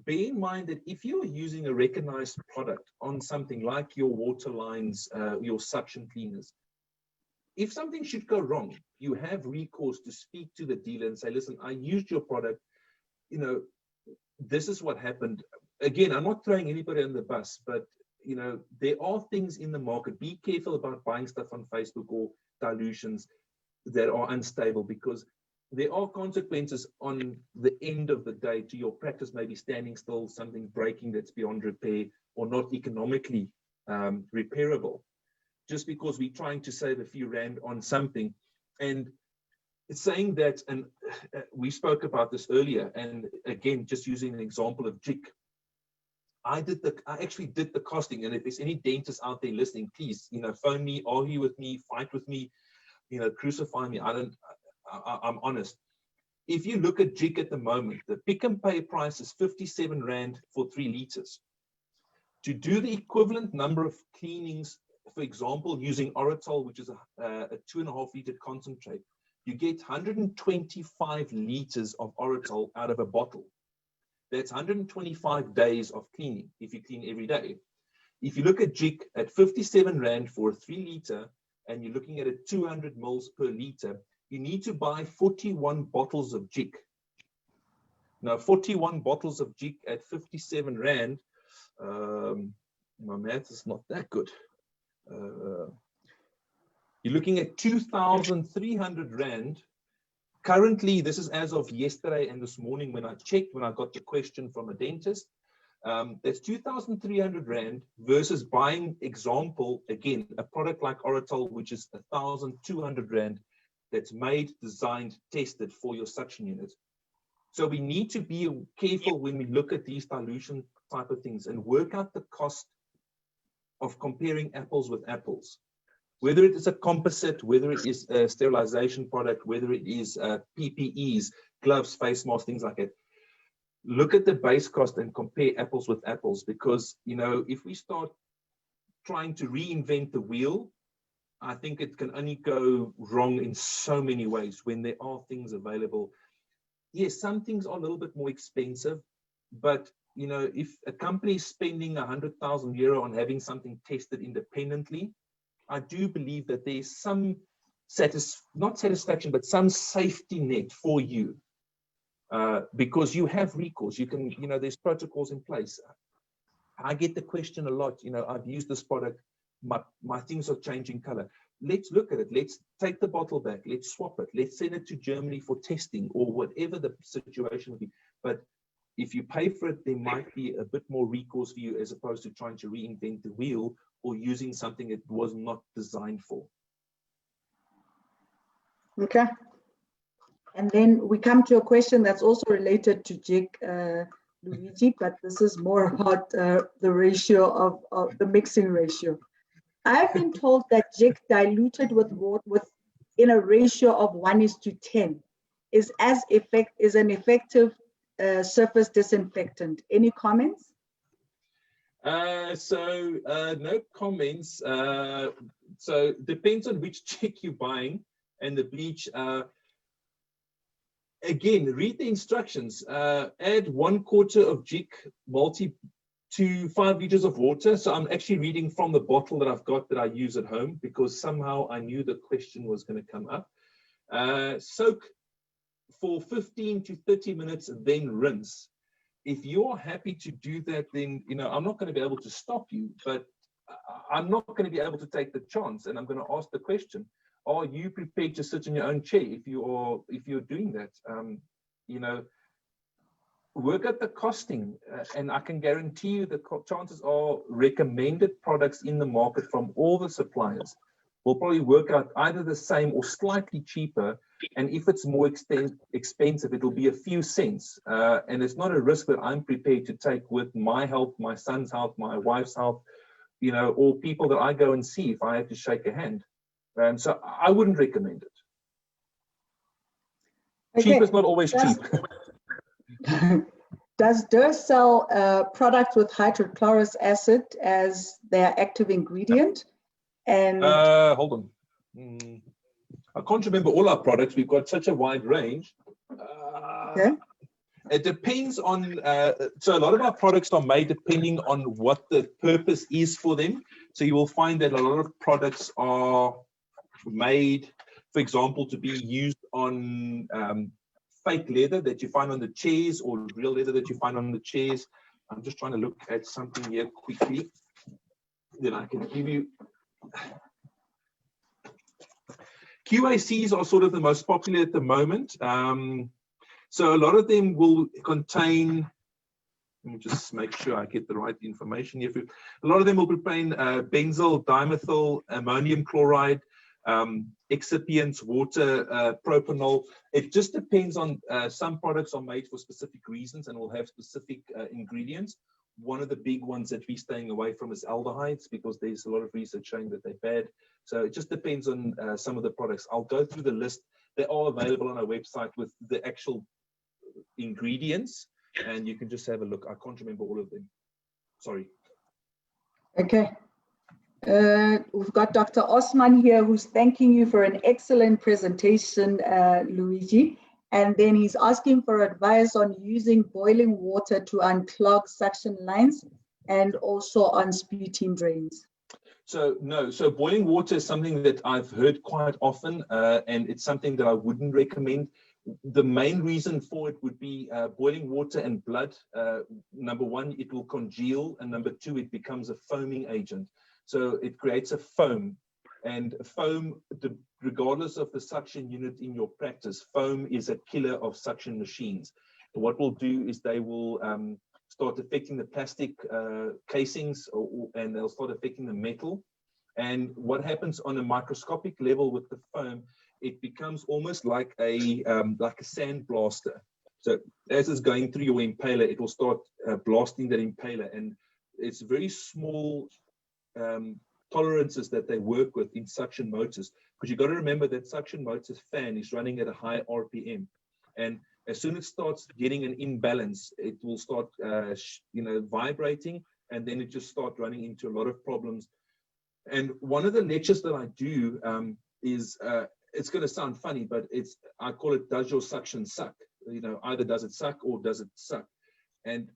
bear in mind that if you're using a recognized product on something like your water lines, your suction cleaners, if something should go wrong, you have recourse to speak to the dealer and say, listen, I used your product, you know, this is what happened. Again, I'm not throwing anybody on the bus, but, you know, there are things in the market. Be careful about buying stuff on Facebook or dilutions that are unstable, because there are consequences on the end of the day to your practice, maybe standing still, something breaking that's beyond repair or not economically repairable, just because we're trying to save a few rand on something. And it's saying that, and we spoke about this earlier, and again, just using an example of jig, I actually did the costing. And if there's any dentists out there listening, please, you know, phone me, argue with me, fight with me, you know, crucify me. I'm honest. If you look at jig at the moment, the pick and pay price is 57 Rand for 3 liters. To do the equivalent number of cleanings, for example, using Aerosol, which is a 2.5 liter concentrate, you get 125 liters of Aerosol out of a bottle. That's 125 days of cleaning if you clean every day. If you look at jig at 57 Rand for a 3 liter, and you're looking at a 200 mils per liter, you need to buy 41 bottles of jig. Now, 41 bottles of jig at 57 Rand, my math is not that good. You're looking at 2,300 Rand. Currently, this is as of yesterday and this morning when I checked, when I got the question from a dentist. That's 2,300 Rand versus buying, example, again, a product like Aerosol, which is 1,200 Rand, that's made, designed, tested for your suction unit. So we need to be careful when we look at these dilution type of things and work out the cost of comparing apples with apples. Whether it is a composite, whether it is a sterilization product, whether it is PPEs, gloves, face masks, things like that. Look at the base cost and compare apples with apples, because, you know, if we start trying to reinvent the wheel, I think it can only go wrong in so many ways when there are things available. Yes, some things are a little bit more expensive, but, you know, if a company is spending 100,000 euro on having something tested independently, I do believe that there's some not satisfaction, but some safety net for you, because you have recourse. You can, you know, there's protocols in place. I get the question a lot, you know, I've used this product, my things are changing color. Let's look at it. Let's take the bottle back. Let's swap it. Let's send it to Germany for testing or whatever the situation would be. But if you pay for it, there might be a bit more recourse for you as opposed to trying to reinvent the wheel or using something it was not designed for. Okay. And then we come to a question that's also related to jig, Luigi, but this is more about the ratio of the mixing ratio. I've been told that jig diluted with water in a ratio of 1:10 is an effective surface disinfectant. Any comments? No comments. So depends on which jig you're buying and the bleach. Again, read the instructions. Add 1/4 of jig multi to 5 liters of water. So I'm actually reading from the bottle that I've got that I use at home, because somehow I knew the question was going to come up. Soak for 15 to 30 minutes, then rinse. If you're happy to do that, then, you know, I'm not going to be able to stop you, but I'm not going to be able to take the chance. And I'm going to ask the question, are you prepared to sit in your own chair if you're doing that? You know, work at the costing, and I can guarantee you the chances are recommended products in the market from all the suppliers will probably work out either the same or slightly cheaper. And if it's more expensive, it'll be a few cents. And it's not a risk that I'm prepared to take with my health, my son's health, my wife's health, you know, or people that I go and see if I have to shake a hand. So I wouldn't recommend it. Okay. Cheap is not always cheap. Does DIR sell products with hydrochloric acid as their active ingredient? And hold on. I can't remember all our products. We've got such a wide range. Okay. It depends on, so a lot of our products are made depending on what the purpose is for them. So you will find that a lot of products are made, for example, to be used on fake leather that you find on the chairs, or real leather that you find on the chairs. I'm just trying to look at something here quickly. Then I can give you. QACs are sort of the most popular at the moment. So a lot of them will contain, let me just make sure I get the right information here. A lot of them will contain benzyl, dimethyl, ammonium chloride, excipients, water, propanol. It just depends on, some products are made for specific reasons and will have specific ingredients. One of the big ones that we're staying away from is aldehydes, because there's a lot of research showing that they're bad. So it just depends on some of the products. I'll go through the list. They're all available on our website with the actual ingredients, and you can just have a look. I can't remember all of them. Sorry. Okay. We've got Dr. Osman here, who's thanking you for an excellent presentation, Luigi. And then he's asking for advice on using boiling water to unclog suction lines and also on sputum drains. So no, so boiling water is something that I've heard quite often, and it's something that I wouldn't recommend. The main reason for it would be boiling water and blood. Number one, it will congeal, and number two, it becomes a foaming agent. So it creates a foam, and foam, regardless of the suction unit in your practice, foam is a killer of suction machines. And what we'll do is they will start affecting the plastic casings, and they'll start affecting the metal. And what happens on a microscopic level with the foam, it becomes almost like a sand blaster. So as it's going through your impaler, it will start blasting that impaler, and it's very small tolerances that they work with in suction motors, because you've got to remember that suction motor's fan is running at a high RPM, and as soon as it starts getting an imbalance, it will start vibrating, and then it just start running into a lot of problems. And one of the lectures that I do is it's going to sound funny, but I call it, does your suction suck? You know, either does it suck or does it suck? And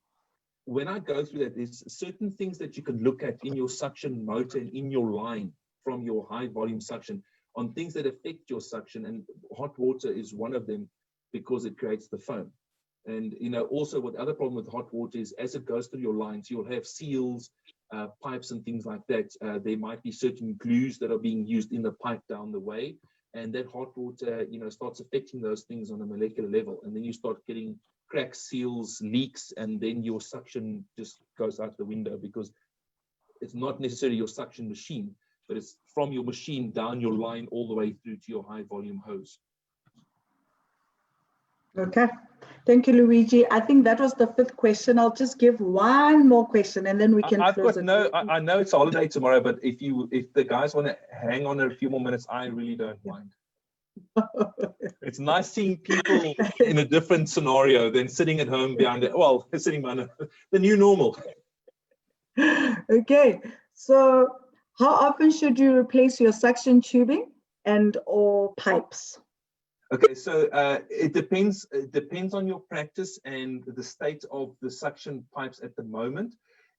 when I go through that, there's certain things that you can look at in your suction motor and in your line from your high volume suction on things that affect your suction, and hot water is one of them, because it creates the foam. And also what the other problem with hot water is, as it goes through your lines, you'll have seals, pipes and things like that. There might be certain glues that are being used in the pipe down the way, and that hot water starts affecting those things on a molecular level, and then you start getting cracks, seals, leaks, and then your suction just goes out the window, because it's not necessarily your suction machine, but it's from your machine down your line all the way through to your high volume hose. Okay, thank you, Luigi. I think that was the 5th question. I'll just give one more question and then we can close it. I know it's a holiday tomorrow, but if the guys want to hang on a few more minutes, I really don't mind. It's nice seeing people in a different scenario than sitting at home behind it. Well, sitting behind the new normal. Okay, so how often should you replace your suction tubing and or pipes? Okay, so it depends. It depends on your practice and the state of the suction pipes at the moment.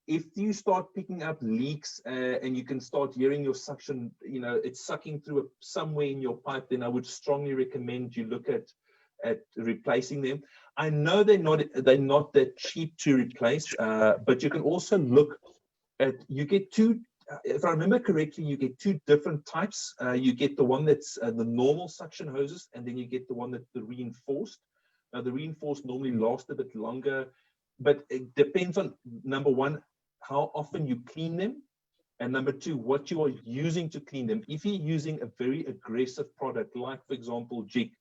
If you start picking up leaks and you can start hearing your suction, it's sucking through somewhere in your pipe, then I would strongly recommend you look at replacing them. I know they're not that cheap to replace, but you can also look at, you get two. If I remember correctly, you get 2 different types. You get the one that's the normal suction hoses, and then you get the one that's the reinforced. The reinforced normally last a bit longer, but it depends on, number one, how often you clean them, and number two, what you are using to clean them. If you're using a very aggressive product, like, for example, jig,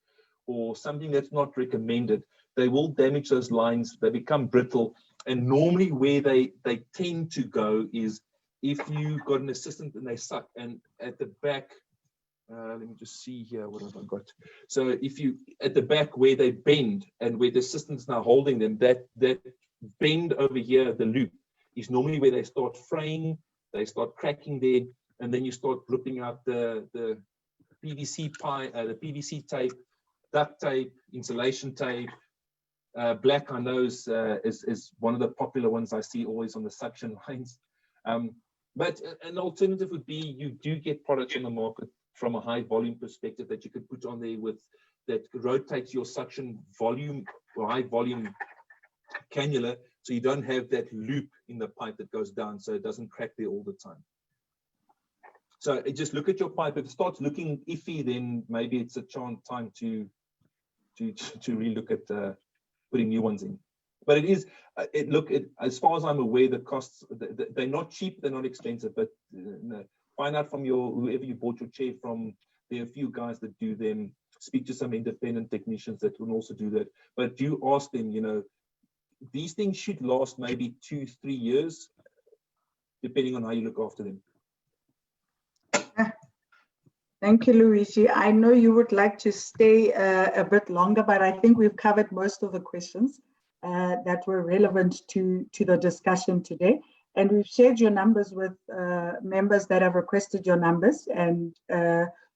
or something that's not recommended, they will damage those lines, they become brittle. And normally where they tend to go is if you've got an assistant and they suck, and at the back, let me just see here, what have I got? So if you, at the back where they bend and where the assistant's now holding them, that bend over here, the loop, is normally where they start fraying, they start cracking there, and then you start ripping out the PVC pipe, the PVC tape, duct tape, insulation tape. Black, I know, is one of the popular ones I see always on the suction lines. But an alternative would be, you do get products on the market from a high volume perspective that you could put on there with, that rotates your suction volume or high volume cannula, so you don't have that loop in the pipe that goes down, so it doesn't crack there all the time. So just look at your pipe. If it starts looking iffy, then maybe it's a time to relook at putting new ones in. But it is, as far as I'm aware, the costs, they're not cheap, they're not expensive, but no. Find out from whoever you bought your chair from. There are a few guys that do them. Speak to some independent technicians that can also do that. But do ask them, you know, these things should last maybe 2-3 years, depending on how you look after them. Thank you, Luigi. I know you would like to stay a bit longer, but I think we've covered most of the questions that were relevant to the discussion today. And we've shared your numbers with members that have requested your numbers, and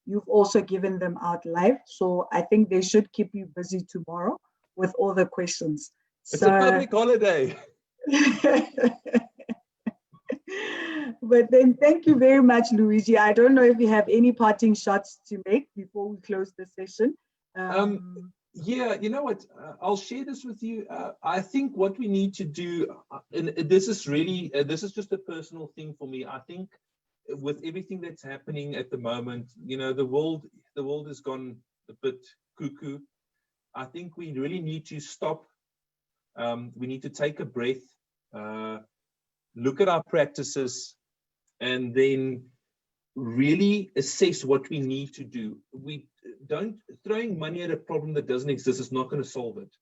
you've also given them out live. So I think they should keep you busy tomorrow with all the questions. It's a public holiday. But then thank you very much, Luigi. I don't know if you have any parting shots to make before we close the session. Yeah, you know what? I'll share this with you. I think what we need to do, and this is really, this is just a personal thing for me. I think with everything that's happening at the moment, you know, the world has gone a bit cuckoo. I think we really need to stop. We need to take a breath, look at our practices, and then really assess what we need to do. Throwing money at a problem that doesn't exist is not going to solve it.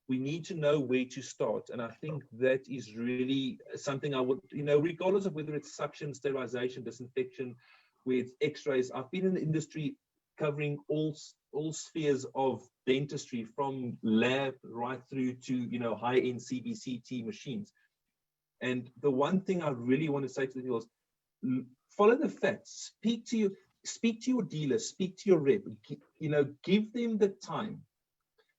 We need to know where to start. And I think that is really something I would, you know, regardless of whether it's suction, sterilization, disinfection, with x-rays. I've been in the industry covering all spheres of dentistry, from lab right through to, you know, high-end CBCT machines. And the one thing I really want to say to the people is, follow the facts. Speak to your dealer, speak to your rep. You know, give them the time.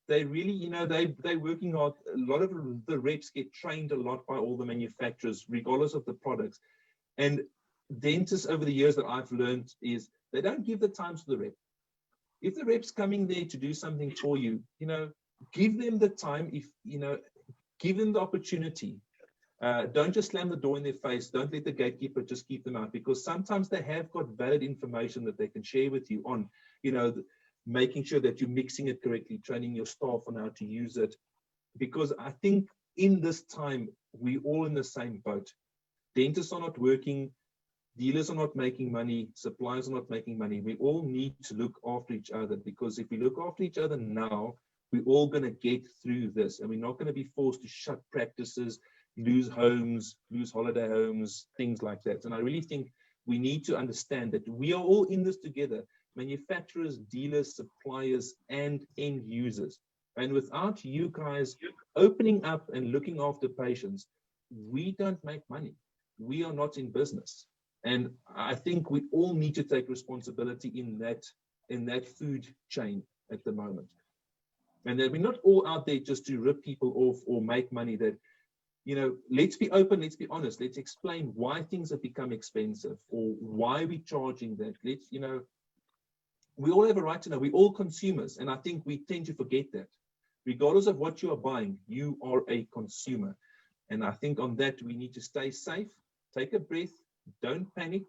They really, you know, they're working hard. A lot of the reps get trained a lot by all the manufacturers, regardless of the products. And dentists, over the years that I've learned, is they don't give the time to the rep. If the rep's coming there to do something for you, you know, give them the time. If you know, give them the opportunity. Don't just slam the door in their face. Don't let the gatekeeper just keep them out, because sometimes they have got valid information that they can share with you on, you know, making sure that you're mixing it correctly, training your staff on how to use it. Because I think in this time, we're all in the same boat. Dentists are not working, dealers are not making money, suppliers are not making money. We all need to look after each other, because if we look after each other now, we're all going to get through this, and we're not going to be forced to shut practices, lose homes, lose holiday homes, things like that. And I really think we need to understand that we are all in this together, manufacturers, dealers, suppliers, and end users. And without you guys opening up and looking after patients, we don't make money. We are not in business. And I think we all need to take responsibility in that food chain at the moment. And that we're not all out there just to rip people off or make money. That, you know, let's be open, let's be honest, let's explain why things have become expensive or why we're charging that. Let's, you know, we all have a right to know. We're all consumers, and I think we tend to forget that. Regardless of what you are buying, you are a consumer. And I think on that, we need to stay safe, take a breath, don't panic,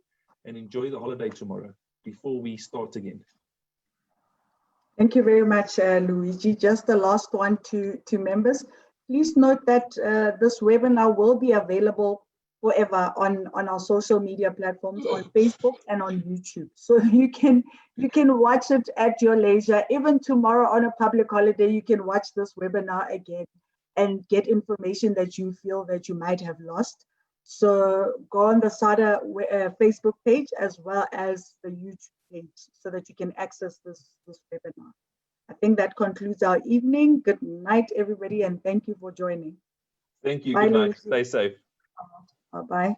and enjoy the holiday tomorrow before we start again. Thank you very much, Luigi. Just the last one to members. Please note that this webinar will be available forever on our social media platforms, on Facebook and on YouTube. So you can watch it at your leisure. Even tomorrow on a public holiday, you can watch this webinar again and get information that you feel that you might have lost. So go on the SADA Facebook page as well as the YouTube page so that you can access this webinar. I think that concludes our evening. Good night, everybody, and thank you for joining. Thank you. Bye, Good night. Luigi. Stay safe. Bye-bye.